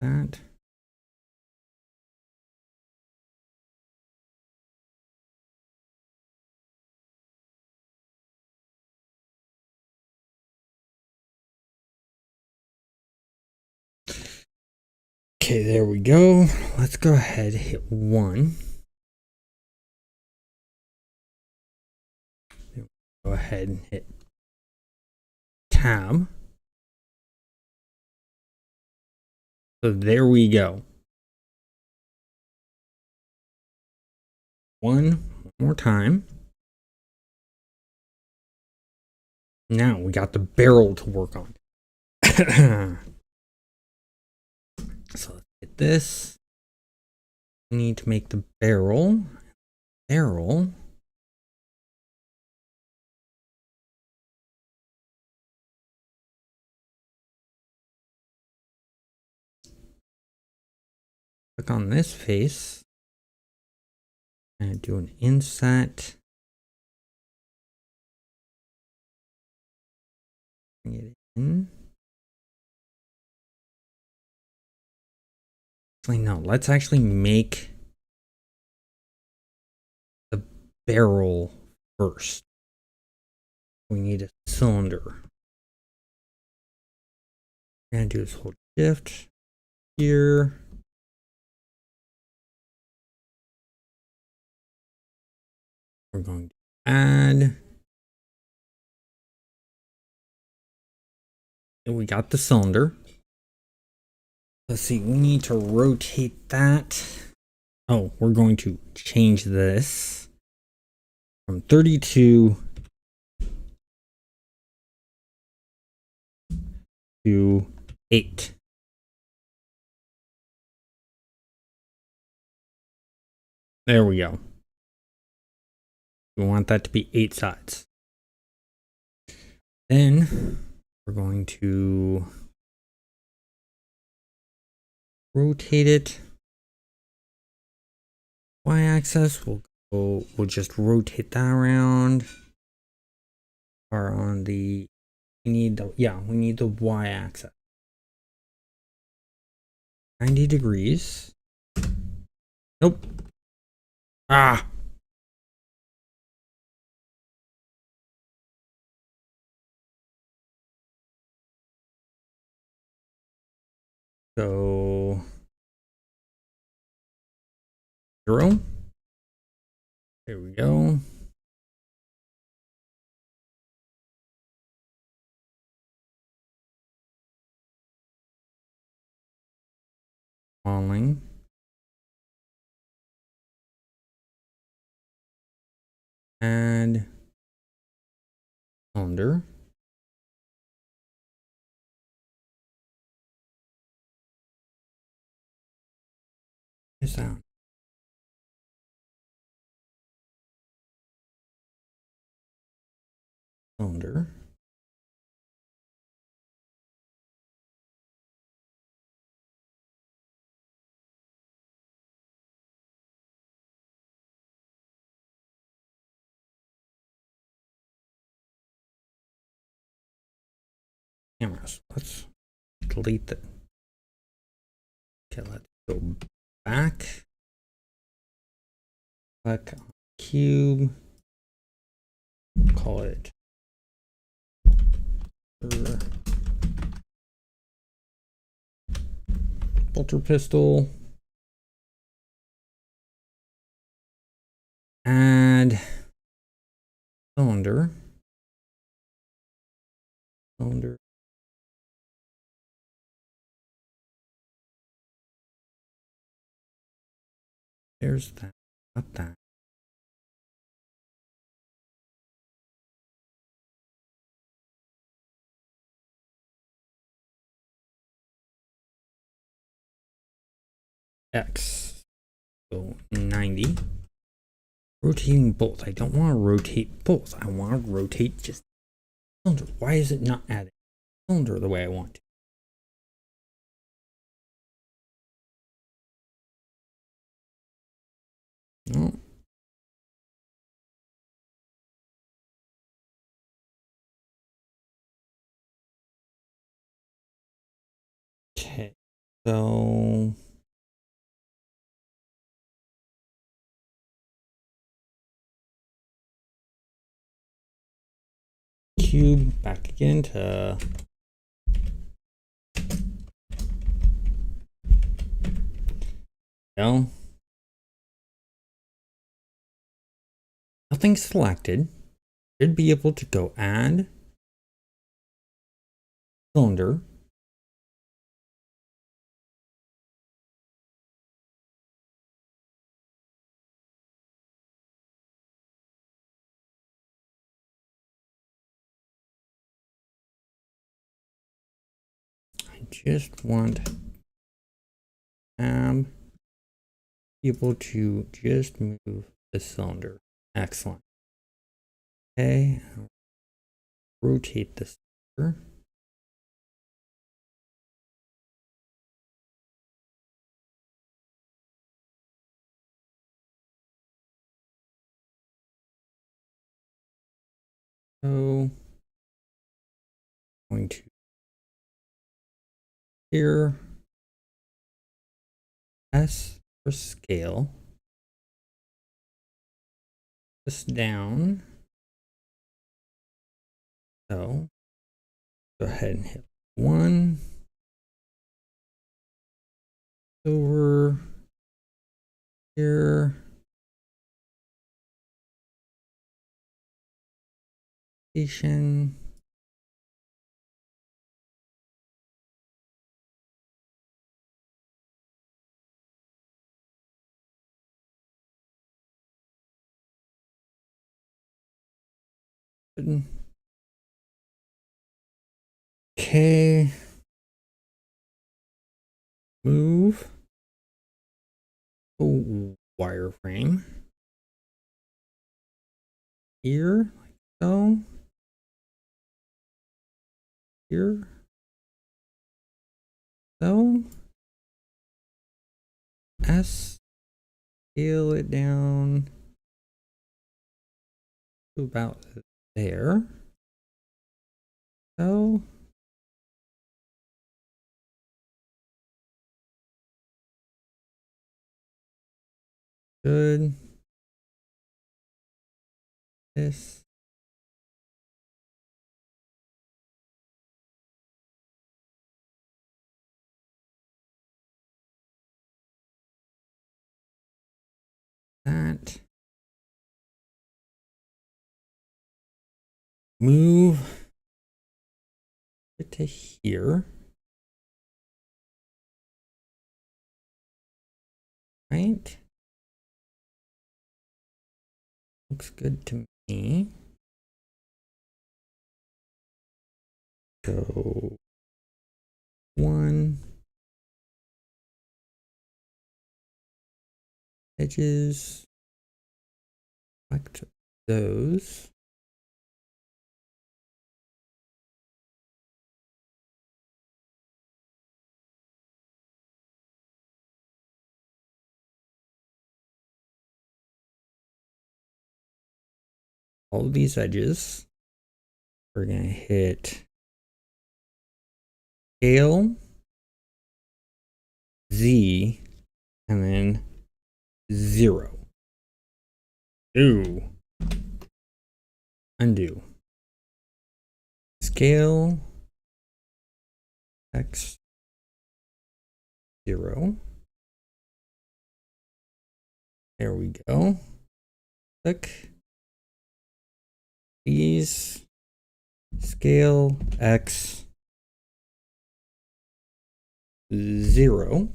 [SPEAKER 1] That. Okay, there we go. Let's go ahead and hit 1. Go ahead and hit tab. So there we go. One more time. Now we got the barrel to work on. So let's get this. We need to make the barrel. Click on this face and do an inset. Bring it in. Actually, no. Let's actually make the barrel first. We need a cylinder. We're gonna do this hold shift here. We're going to add. And we got the cylinder. Let's see, we need to rotate that. Oh, we're going to change this from 32 to 8. There we go. We want that to be 8 sides. Then we're going to rotate it. Y-axis, we'll just rotate that around. Or on the, we need the Y-axis. 90 degrees. Nope. Ah. So 0. There we go. Falling. Add cylinder. Sound. Cylinder. Cameras. Let's delete that. Okay, let's go back. Click on cube. Call it bolter pistol. Add cylinder. Cylinder. There's that. Not that. X. So 90. Rotating both. I don't want to rotate both. I want to rotate just cylinder. Why is it not adding cylinder the way I want to? No. Okay. So cube back again to no. Nothing selected. Should be able to go add cylinder. I just want able to just move the cylinder. Excellent. Okay. Rotate the cylinder. So going to here. S for scale. This down. So go ahead and hit 1. Over here. Station. Okay. Move. Oh, wireframe. Here, like so. Here. So. S. Scale it down to about there. So. Good. This. That. Move it to here. Right? Looks good to me. Go 1. Edges. Select those. All these edges. We're going to hit scale, Z, and then 0. Undo. Scale, X, 0. There we go. Click. These. Scale, X, 0.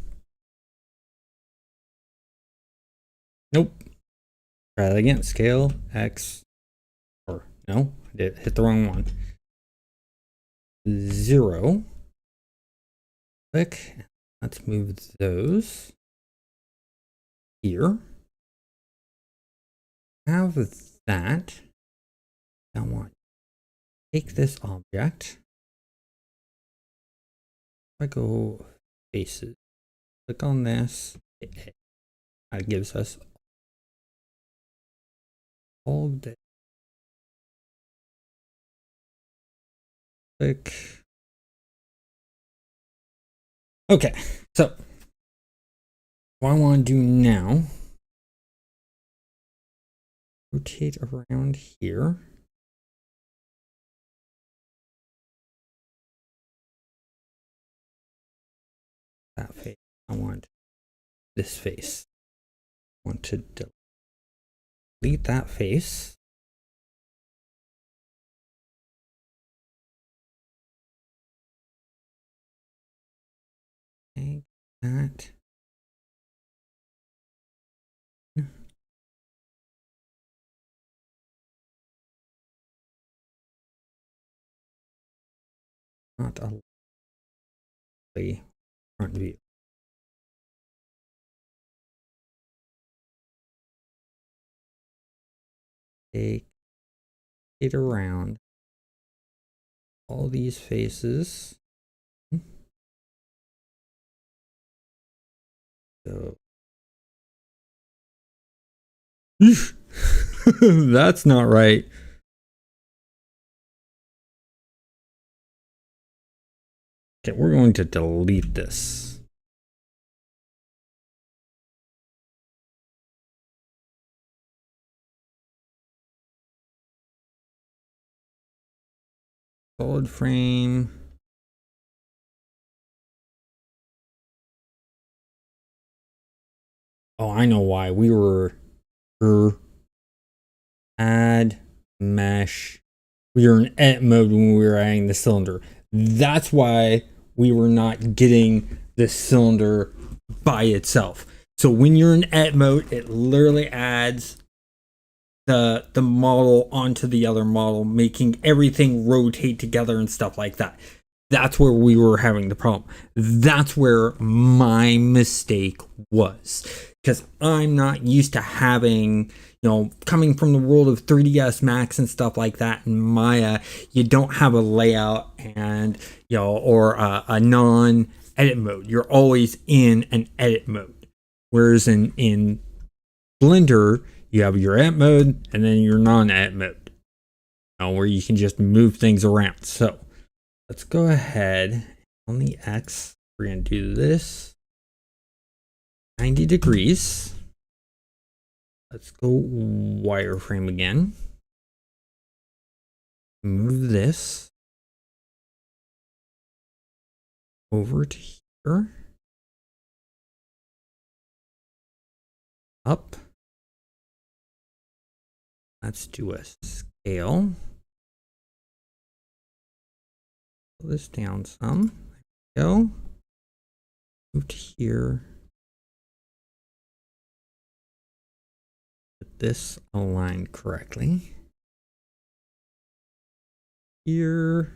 [SPEAKER 1] Nope. Try that again. Scale, X, or no, I did hit the wrong one. 0. Click. Let's move those here. Have that. I want to take this object. If I go faces, click on this. That gives us all of this. Click. Okay, so what I want to do now, rotate around here. That face. I want this face. I want to delete that face. Take that. Not a front view. Take it around all these faces. So that's not right. Okay, we're going to delete this. Solid frame. Oh, I know why. We were add mesh. We were in edit mode when we were adding the cylinder. That's why we were not getting the cylinder by itself. So when you're in edit mode, it literally adds the model onto the other model, making everything rotate together and stuff like that. That's where we were having the problem. That's where my mistake was, because I'm not used to having, coming from the world of 3ds Max and stuff like that. In Maya, you don't have a layout and, or a non edit mode. You're always in an edit mode. Whereas in Blender, you have your edit mode and then your non-edit mode, where you can just move things around. So let's go ahead on the X. We're going to do this 90 degrees. Let's go wireframe again. Move this over to here. Up. Let's do a scale. Pull this down some. There we go. Move to here. Get this aligned correctly. Here.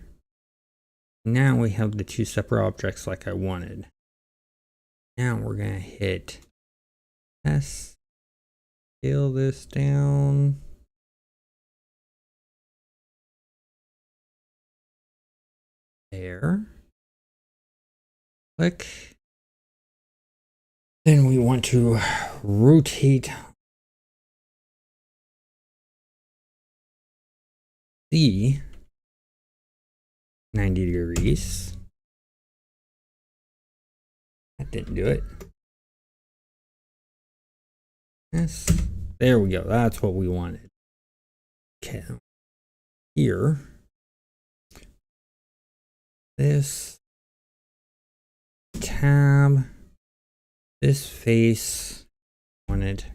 [SPEAKER 1] Now we have the two separate objects like I wanted. Now we're going to hit S. Scale this down. There. Click. Then we want to rotate the 90 degrees. That didn't do it. Yes. There we go. That's what we wanted. Okay. Here. This tab. This face. Wanted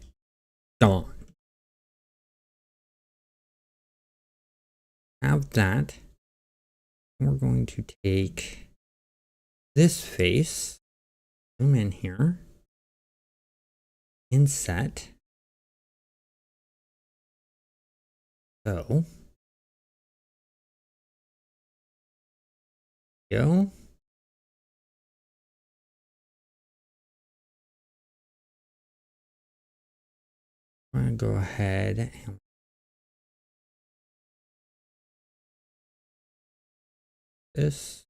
[SPEAKER 1] gone. Have that. We're going to take this face. Zoom in here. Inset. So. Go. I'm going to go ahead and this,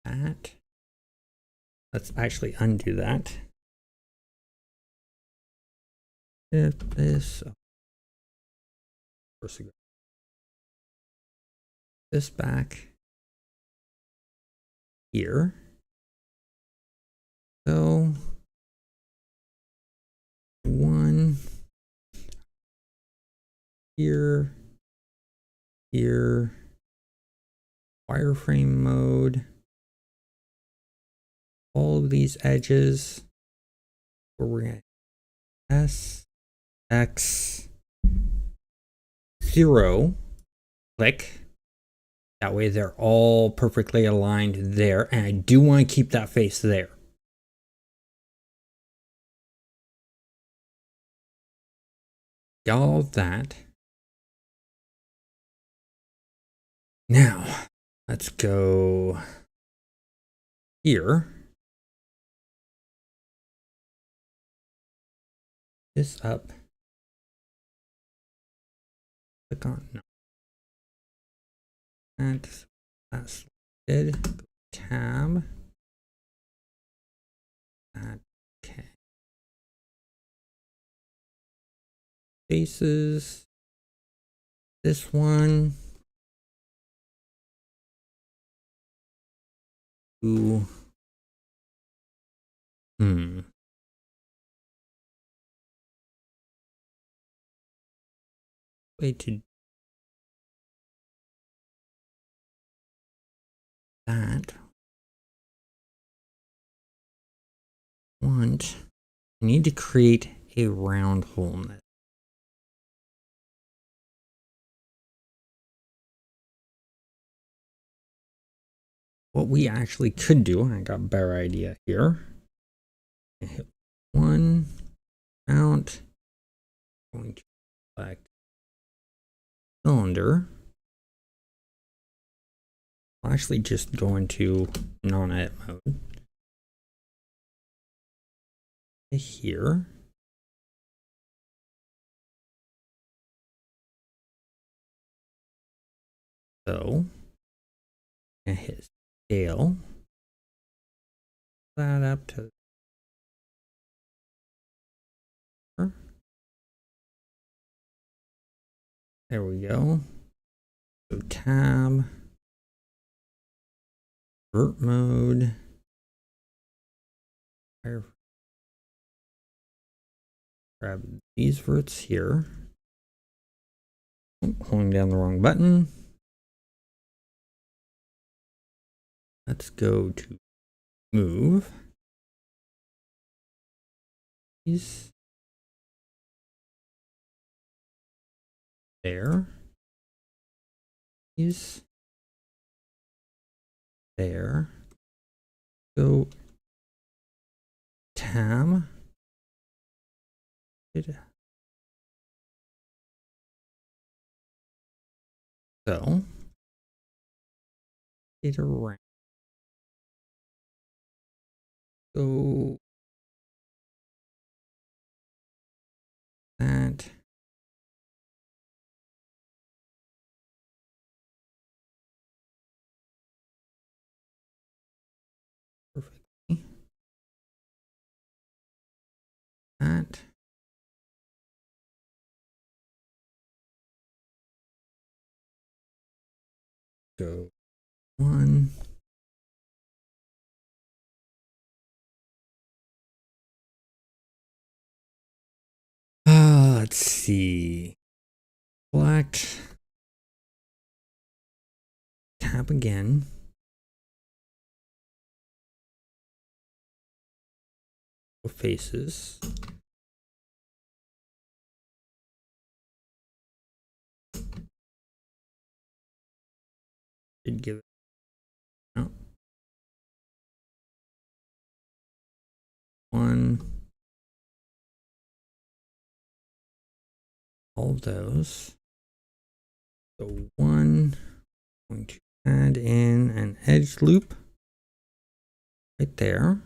[SPEAKER 1] that. Let's actually undo that. If this, this back here. So one here, here, wireframe mode, all of these edges, where we're going to S, X, 0, click. That way they're all perfectly aligned there. And I do want to keep that face there. Got all of that. Now, let's go here. This up. Click on, no. And that's selected. Tab. Okay. Faces. This one. Ooh. Way to And I need to create a round hole in this. What we actually could do, I got a better idea here. Hit one, mount, going to select cylinder. I'll actually just go into non-edit mode. Here. So, and hit scale. That up to there we go. So tab, vert mode, grab these verts here. Holding down the wrong button. Let's go to move. These there. These there. Go tab. So get around. Go that. Perfectly. That. Go one. Let's see. Select. Tap again. Faces. Should give it. No. One. All of those. So one. Going to add in an edge loop right there.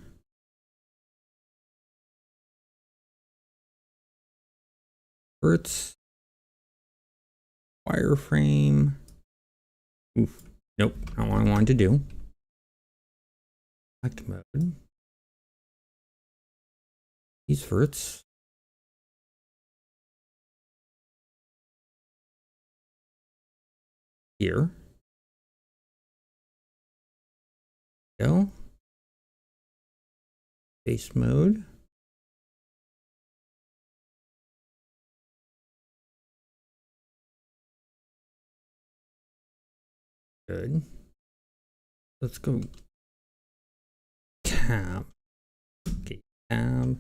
[SPEAKER 1] Verts. Wireframe. Oof. Nope, not what I wanted to do. Select mode. These verts. Here. Go. Face mode. Good. Let's go tab. Okay, tab.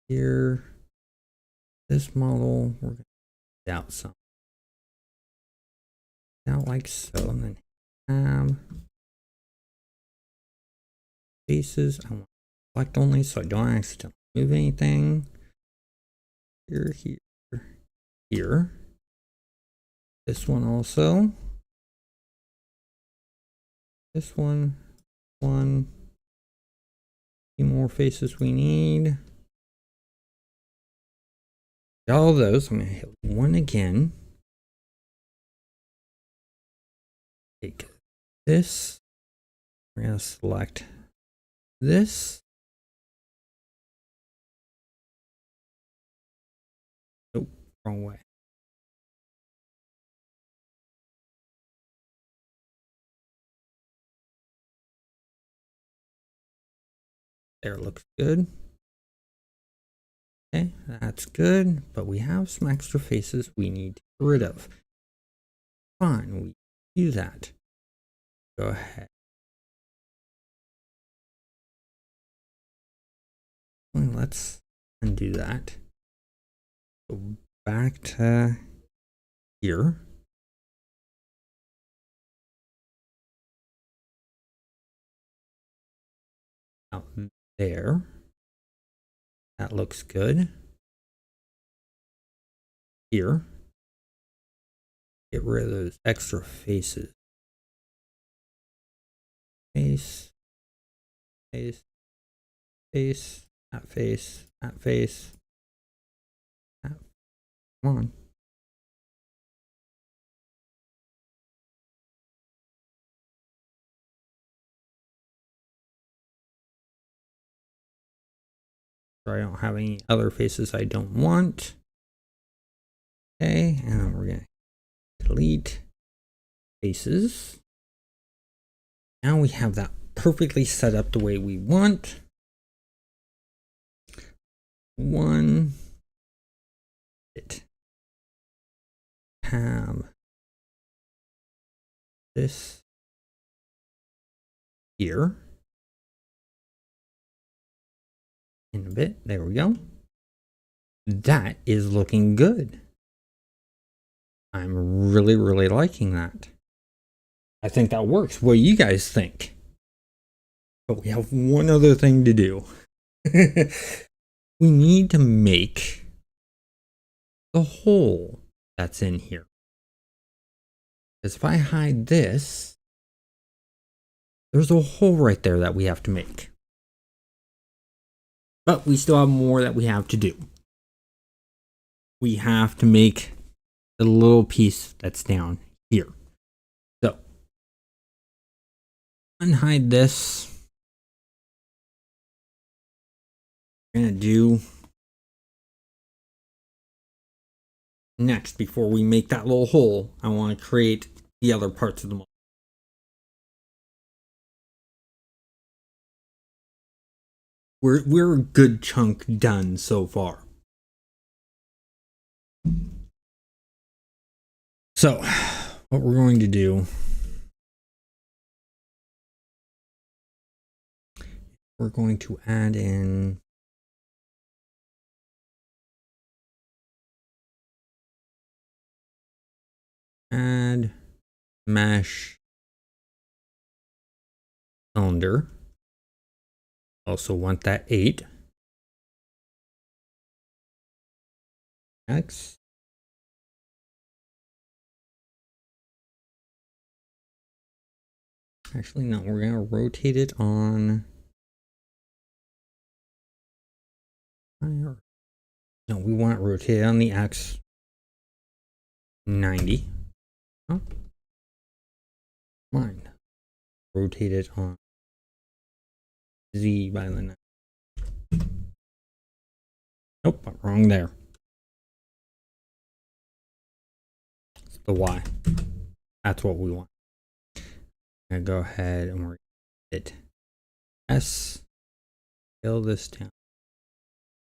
[SPEAKER 1] Here. This model, we're going to out some. Out like so, and then tab. Faces. I want to select only so I don't accidentally move anything. Here, here, here. This one also. This one. One. Few more faces we need. Got all those. I'm going to hit one again. Take this. We're going to select this. Nope, wrong way. There, looks good. Okay, that's good, but we have some extra faces we need to get rid of. Fine, we do that. Go ahead. Well, let's undo that. Go back to here. Out there. That looks good. Here. Get rid of those extra faces. Face. Face. Face. That face. That face. That. Come on. I don't have any other faces I don't want. Okay, and then we're gonna delete faces. Now we have that perfectly set up the way we want. One. It. Have this here. In a bit. There we go. That is looking good. I'm really, really liking that. I think that works. What do you guys think? But we have one other thing to do. We need to make the hole that's in here. Because if I hide this, there's a hole right there that we have to make. But we still have more that we have to do. We have to make the little piece that's down here. So, unhide this. We're going to do next, before we make that little hole, I want to create the other parts of the model. We're a good chunk done so far. So, what we're going to do, we're going to add in add mesh cylinder. Also want that 8. X. Actually, no, we're going to rotate it on. No, we want it rotated on the X 90. Oh, mine. Rotate it on Z by the 9. Nope, I'm wrong there. It's the Y. That's what we want. I'm going to go ahead and we're hit S. Scale this down.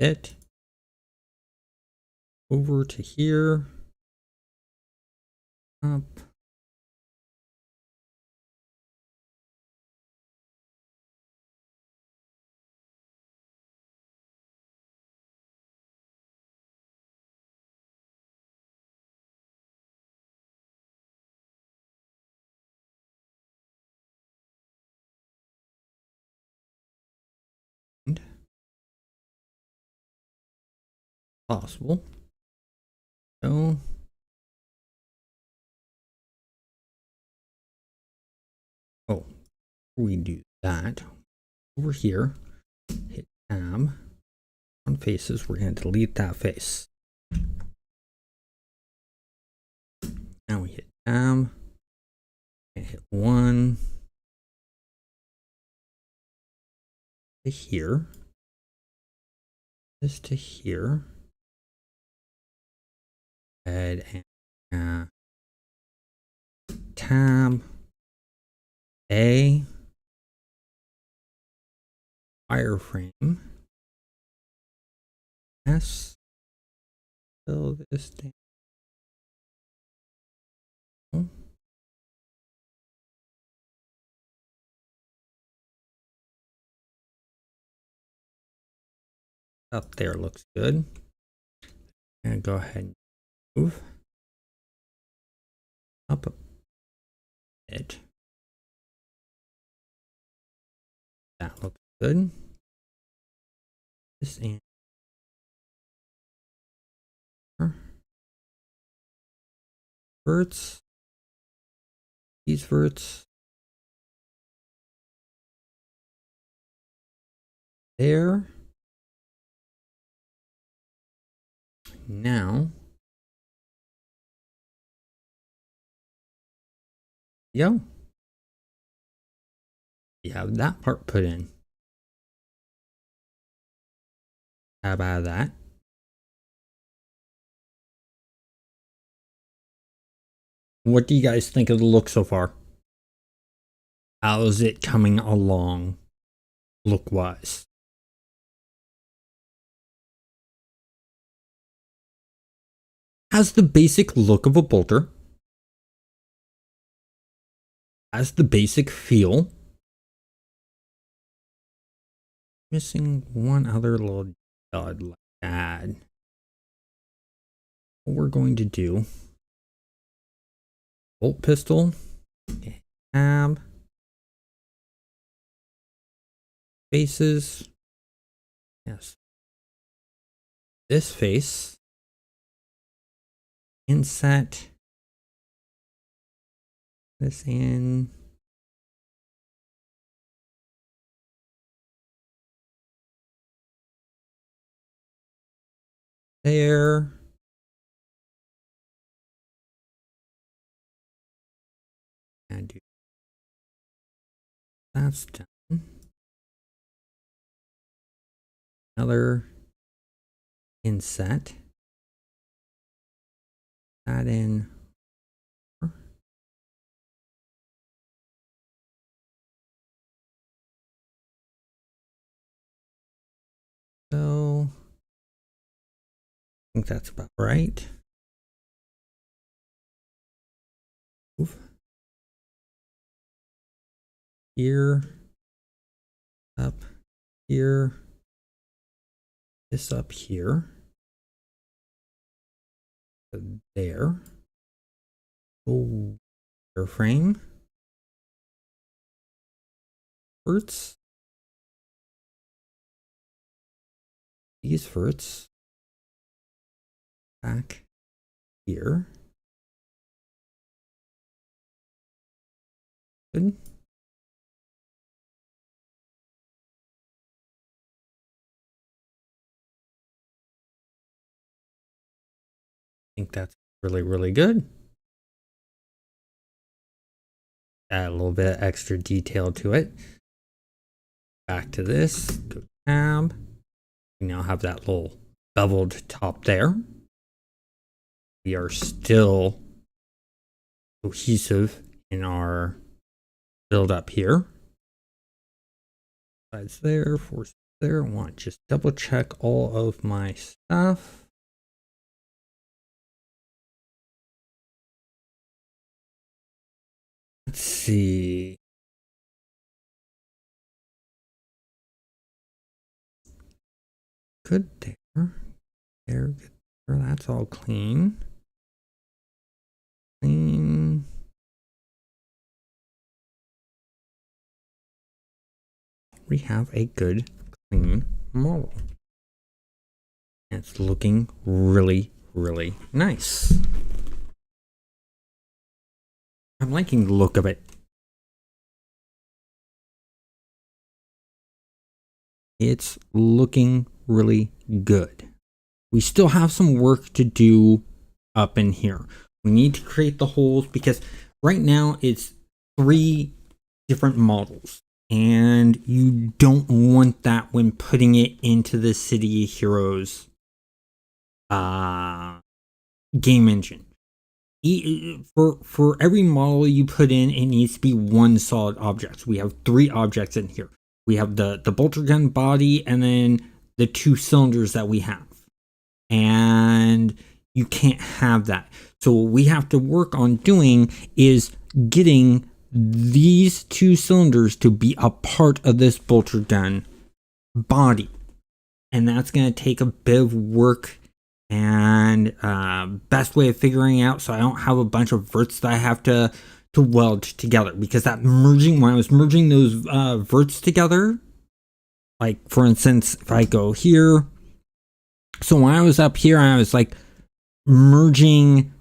[SPEAKER 1] It. Over to here. Up. Possible. So we do that over here. Hit tab on faces. We're going to delete that face. Now we hit tab and hit 1 to here. This to here. And tab A wireframe S. Fill this down. Up there looks good. And go ahead and move up a bit. That looks good. This and verts. These verts. There. Now. Yo. You have that part put in. How about that? What do you guys think of the look so far? How's it coming along, look-wise? Has the basic look of a bolter. Has the basic feel. Missing one other little dud like that. What we're going to do. Bolt pistol. Tab. Faces. Yes. This face. Inset. This in. There. And do that's done. Another inset. That in. So I think that's about right. Move. Here. Up here. This up here. So there. Oh, airframe. Verts. These verts. Back here. Good. I think that's really, really good. Add a little bit extra detail to it. Back to this. Go tab. We now have that little beveled top there. We are still cohesive in our build up here. Sides there, forces there. I want to just double check all of my stuff. Let's see. Good there. There, good there. That's all clean. Clean. We have a good, clean model. It's looking really, really nice. I'm liking the look of it. It's looking really good. We still have some work to do up in here. We need to create the holes because right now it's 3 different models. And you don't want that when putting it into the City of Heroes game engine. For every model you put in, it needs to be one solid object. So we have 3 objects in here. We have the bolter gun body and then the 2 cylinders that we have. And you can't have that. So what we have to work on doing is getting these 2 cylinders to be a part of this bolter gun body.
[SPEAKER 2] and that's going to take a bit of work. And best way of figuring out so I don't have a bunch of verts that I have to weld together, because that merging, when I was merging those verts together, like for instance, if I go here, so when I was up here, I was like merging,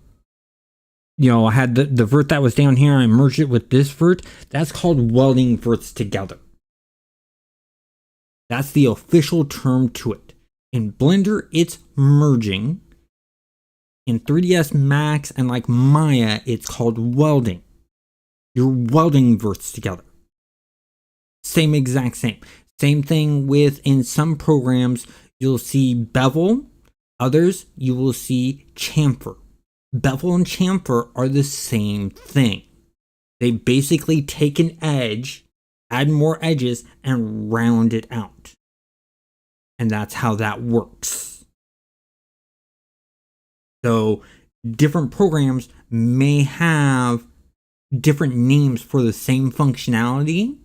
[SPEAKER 2] I had the vert that was down here, I merged it with this vert. That's called welding verts together. That's the official term to it. In Blender, it's merging. In 3ds Max and like Maya, it's called welding. You're welding verts together. Same exact same. Same thing with, in some programs, you'll see bevel. Others, you will see chamfer. Bevel and chamfer are the same thing. They basically take an edge, add more edges, and round it out. And that's how that works. So different programs may have different names for the same functionality.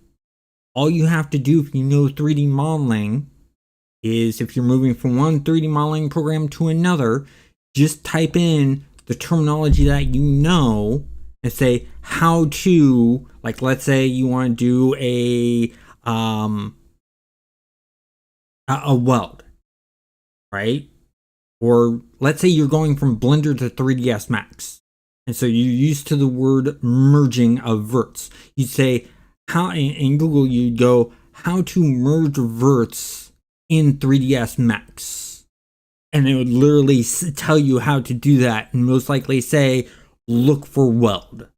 [SPEAKER 2] All you have to do if you know 3D modeling is, if you're moving from one 3D modeling program to another, just type in the terminology that you know and say how to, like let's say you want to do a weld, right? Or let's say you're going from Blender to 3ds Max, and so you're used to the word merging of verts. You'd say, how in Google, you'd go, how to merge verts in 3ds Max, and it would literally tell you how to do that, and most likely say, look for weld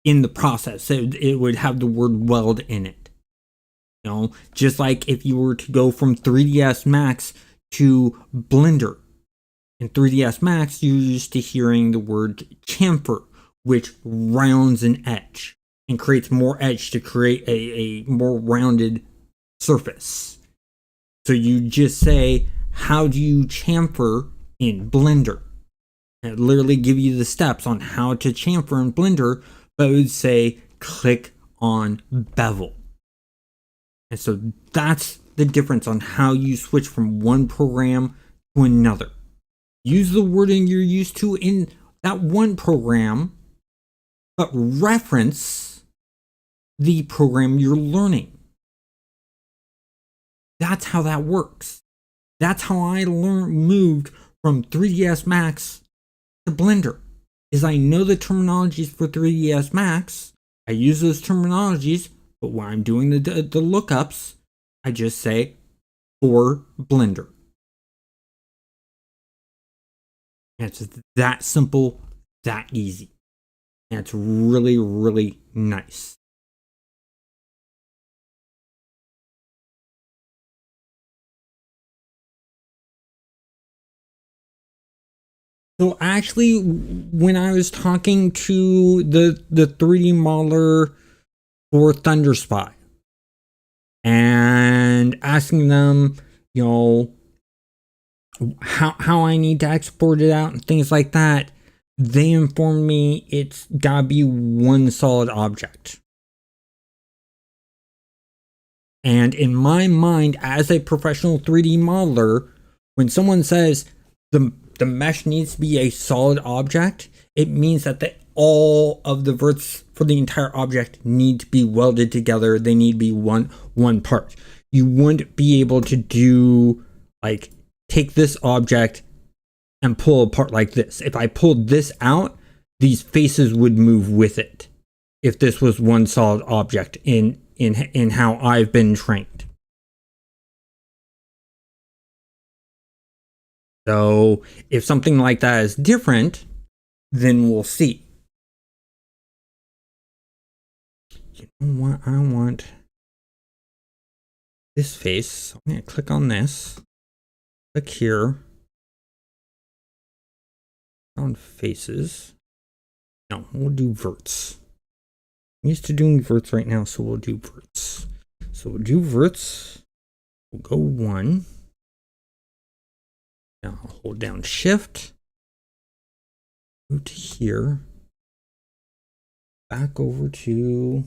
[SPEAKER 2] in the process. It would have the word weld in it. Just like if you were to go from 3ds Max to Blender. In 3ds Max, you're used to hearing the word chamfer, which rounds an edge and creates more edge to create a more rounded surface. So you just say, how do you chamfer in Blender? And it literally give you the steps on how to chamfer in Blender, but it would say, click on bevel. And so that's the difference on how you switch from one program to another. Use the wording you're used to in that one program, but reference the program you're learning. That's how that works. That's how I moved from 3ds Max to Blender, is I know the terminologies for 3ds Max. I use those terminologies, but when I'm doing the lookups, I just say for Blender. And it's that simple, that easy. And it's really, really nice. So actually, when I was talking to the 3D modeler for Thunderspy and asking them, how I need to export it out and things like that, they informed me it's gotta be one solid object. And in my mind, as a professional 3D modeler, when someone says the mesh needs to be a solid object, it means that all of the verts for the entire object need to be welded together. They need to be one part. You wouldn't be able to do, like, take this object and pull apart like this. If I pulled this out, these faces would move with it. If this was one solid object in how I've been trained. So if something like that is different, then we'll see. You know what? I want this face. So I'm going to click on this. Click here. On faces. No, we'll do verts. I'm used to doing verts right now, so we'll do verts. So we'll do verts. We'll go 1. Now I'll hold down Shift. Go to here. Back over to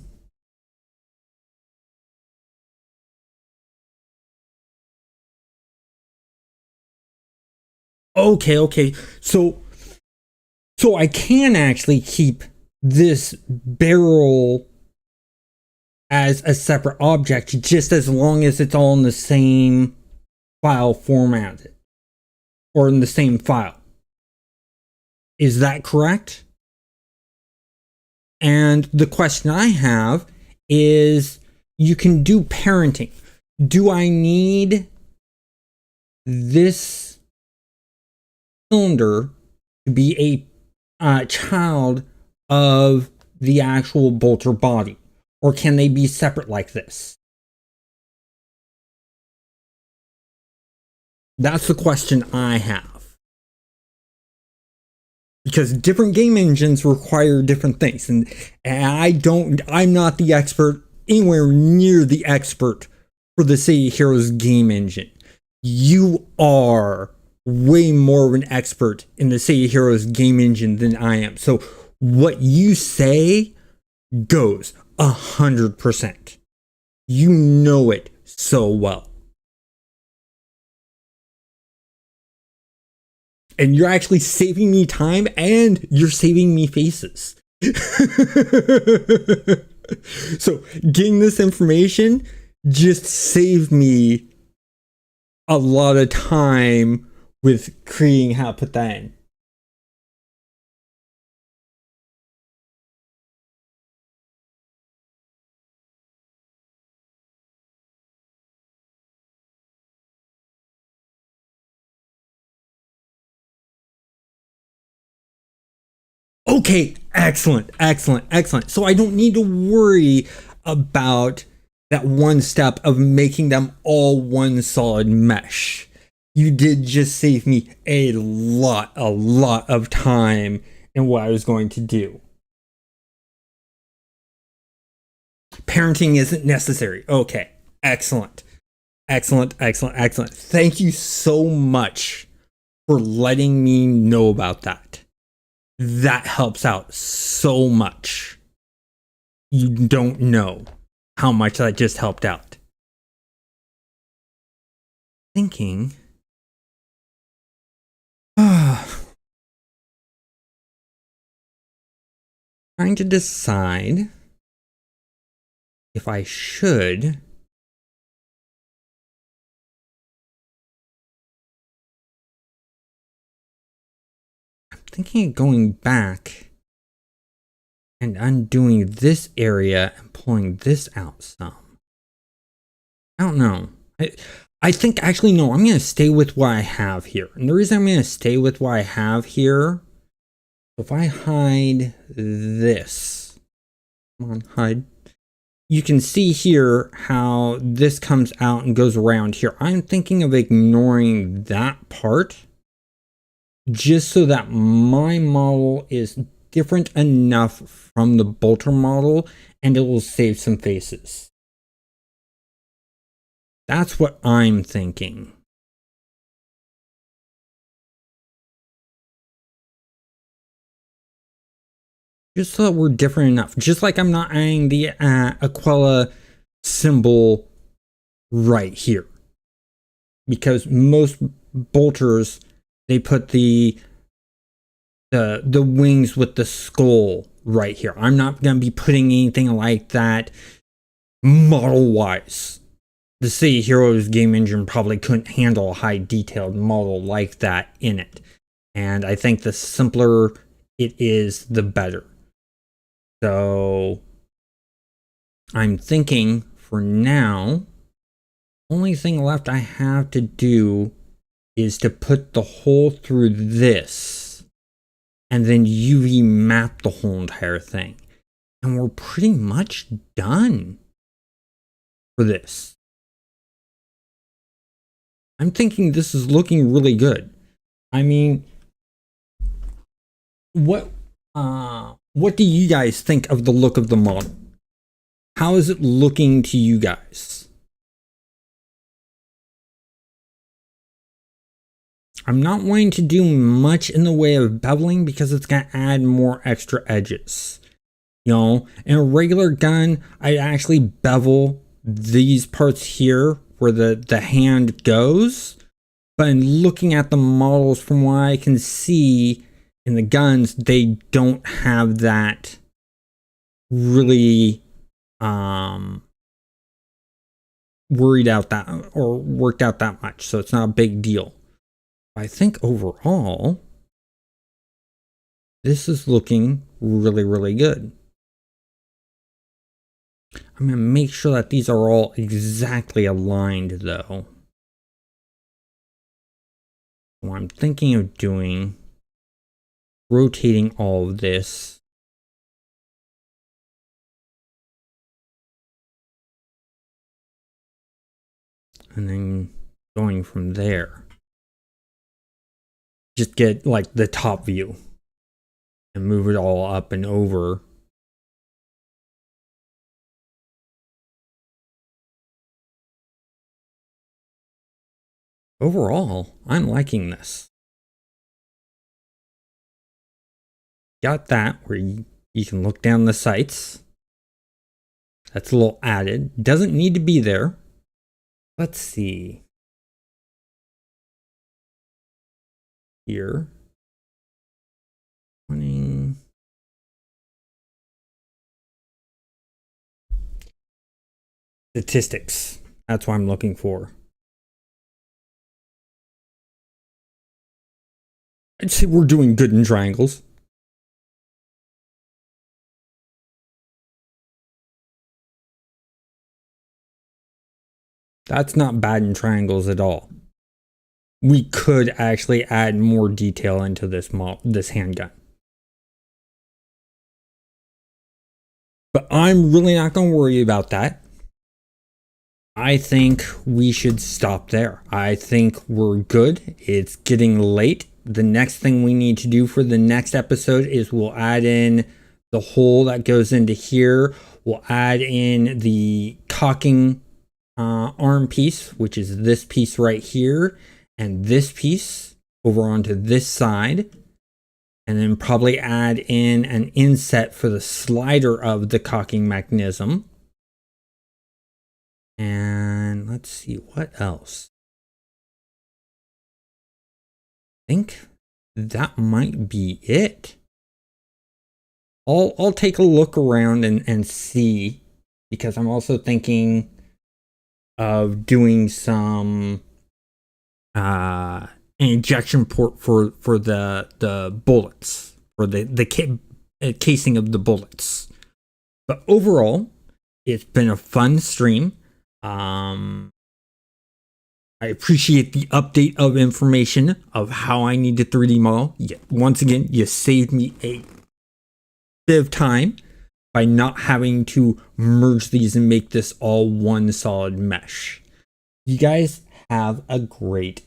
[SPEAKER 2] Okay. So I can actually keep this barrel as a separate object just as long as it's all in the same file format or in the same file. Is that correct? And the question I have is, you can do parenting. Do I need this cylinder to be a child of the actual bolter body? Or can they be separate like this? That's the question I have. Because different game engines require different things. And I'm not the expert, anywhere near the expert for the City of Heroes game engine. You are way more of an expert in the City of Heroes game engine than I am. So what you say goes 100%. You know it so well. And you're actually saving me time and you're saving me faces. So getting this information just saved me a lot of time with creating how to put that in. Okay, excellent. So I don't need to worry about that one step of making them all one solid mesh. You did just save me a lot of time in what I was going to do. Parenting isn't necessary. Okay, excellent. Thank you so much for letting me know about that. That helps out so much. You don't know how much that just helped out. Thinking. Trying to decide if I should thinking of going back and undoing this area and pulling this out some. I don't know. I think actually no, I'm going to stay with what I have here. And the reason I'm going to stay with what I have here, if I hide this, come on, hide. You can see here how this comes out and goes around here. I'm thinking of ignoring that part just so that my model is different enough from the bolter model and it will save some faces. That's what I'm thinking. Just so that we're different enough. Just like I'm not adding the Aquila symbol right here. Because most bolters, they put the wings with the skull right here. I'm not going to be putting anything like that model-wise. The City of Heroes game engine probably couldn't handle a high detailed model like that in it. And I think the simpler it is, the better. So I'm thinking for now, only thing left I have to do is to put the hole through this and then UV map the whole entire thing. And we're pretty much done for this. I'm thinking this is looking really good. I mean, what do you guys think of the look of the model? How is it looking to you guys? I'm not wanting to do much in the way of beveling because it's going to add more extra edges. You know, in a regular gun, I'd actually bevel these parts here where the hand goes. But in looking at the models, from what I can see in the guns, they don't have that really worried out that or worked out that much. So it's not a big deal. I think overall, this is looking really, really good. I'm going to make sure that these are all exactly aligned though. What I'm thinking of doing, rotating all of this. And then going from there. Just get like the top view and move it all up and over. Overall, I'm liking this. Got that where you can look down the sights. That's a little added. Doesn't need to be there. Let's see. Here. Running. Statistics. That's what I'm looking for. I'd say we're doing good in triangles. That's not bad in triangles at all. We could actually add more detail into this handgun. But I'm really not going to worry about that. I think we should stop there. I think we're good. It's getting late. The next thing we need to do for the next episode is we'll add in the hole that goes into here. We'll add in the cocking arm piece, which is this piece right here, and this piece over onto this side. And then probably add in an inset for the slider of the cocking mechanism. And let's see what else. I think that might be it. I'll take a look around and see, because I'm also thinking of doing some an injection port for the bullets, for the casing of the bullets. But overall, it's been a fun stream. I appreciate the update of information of how I need to 3D model. Once again, you saved me a bit of time by not having to merge these and make this all one solid mesh. You guys have a great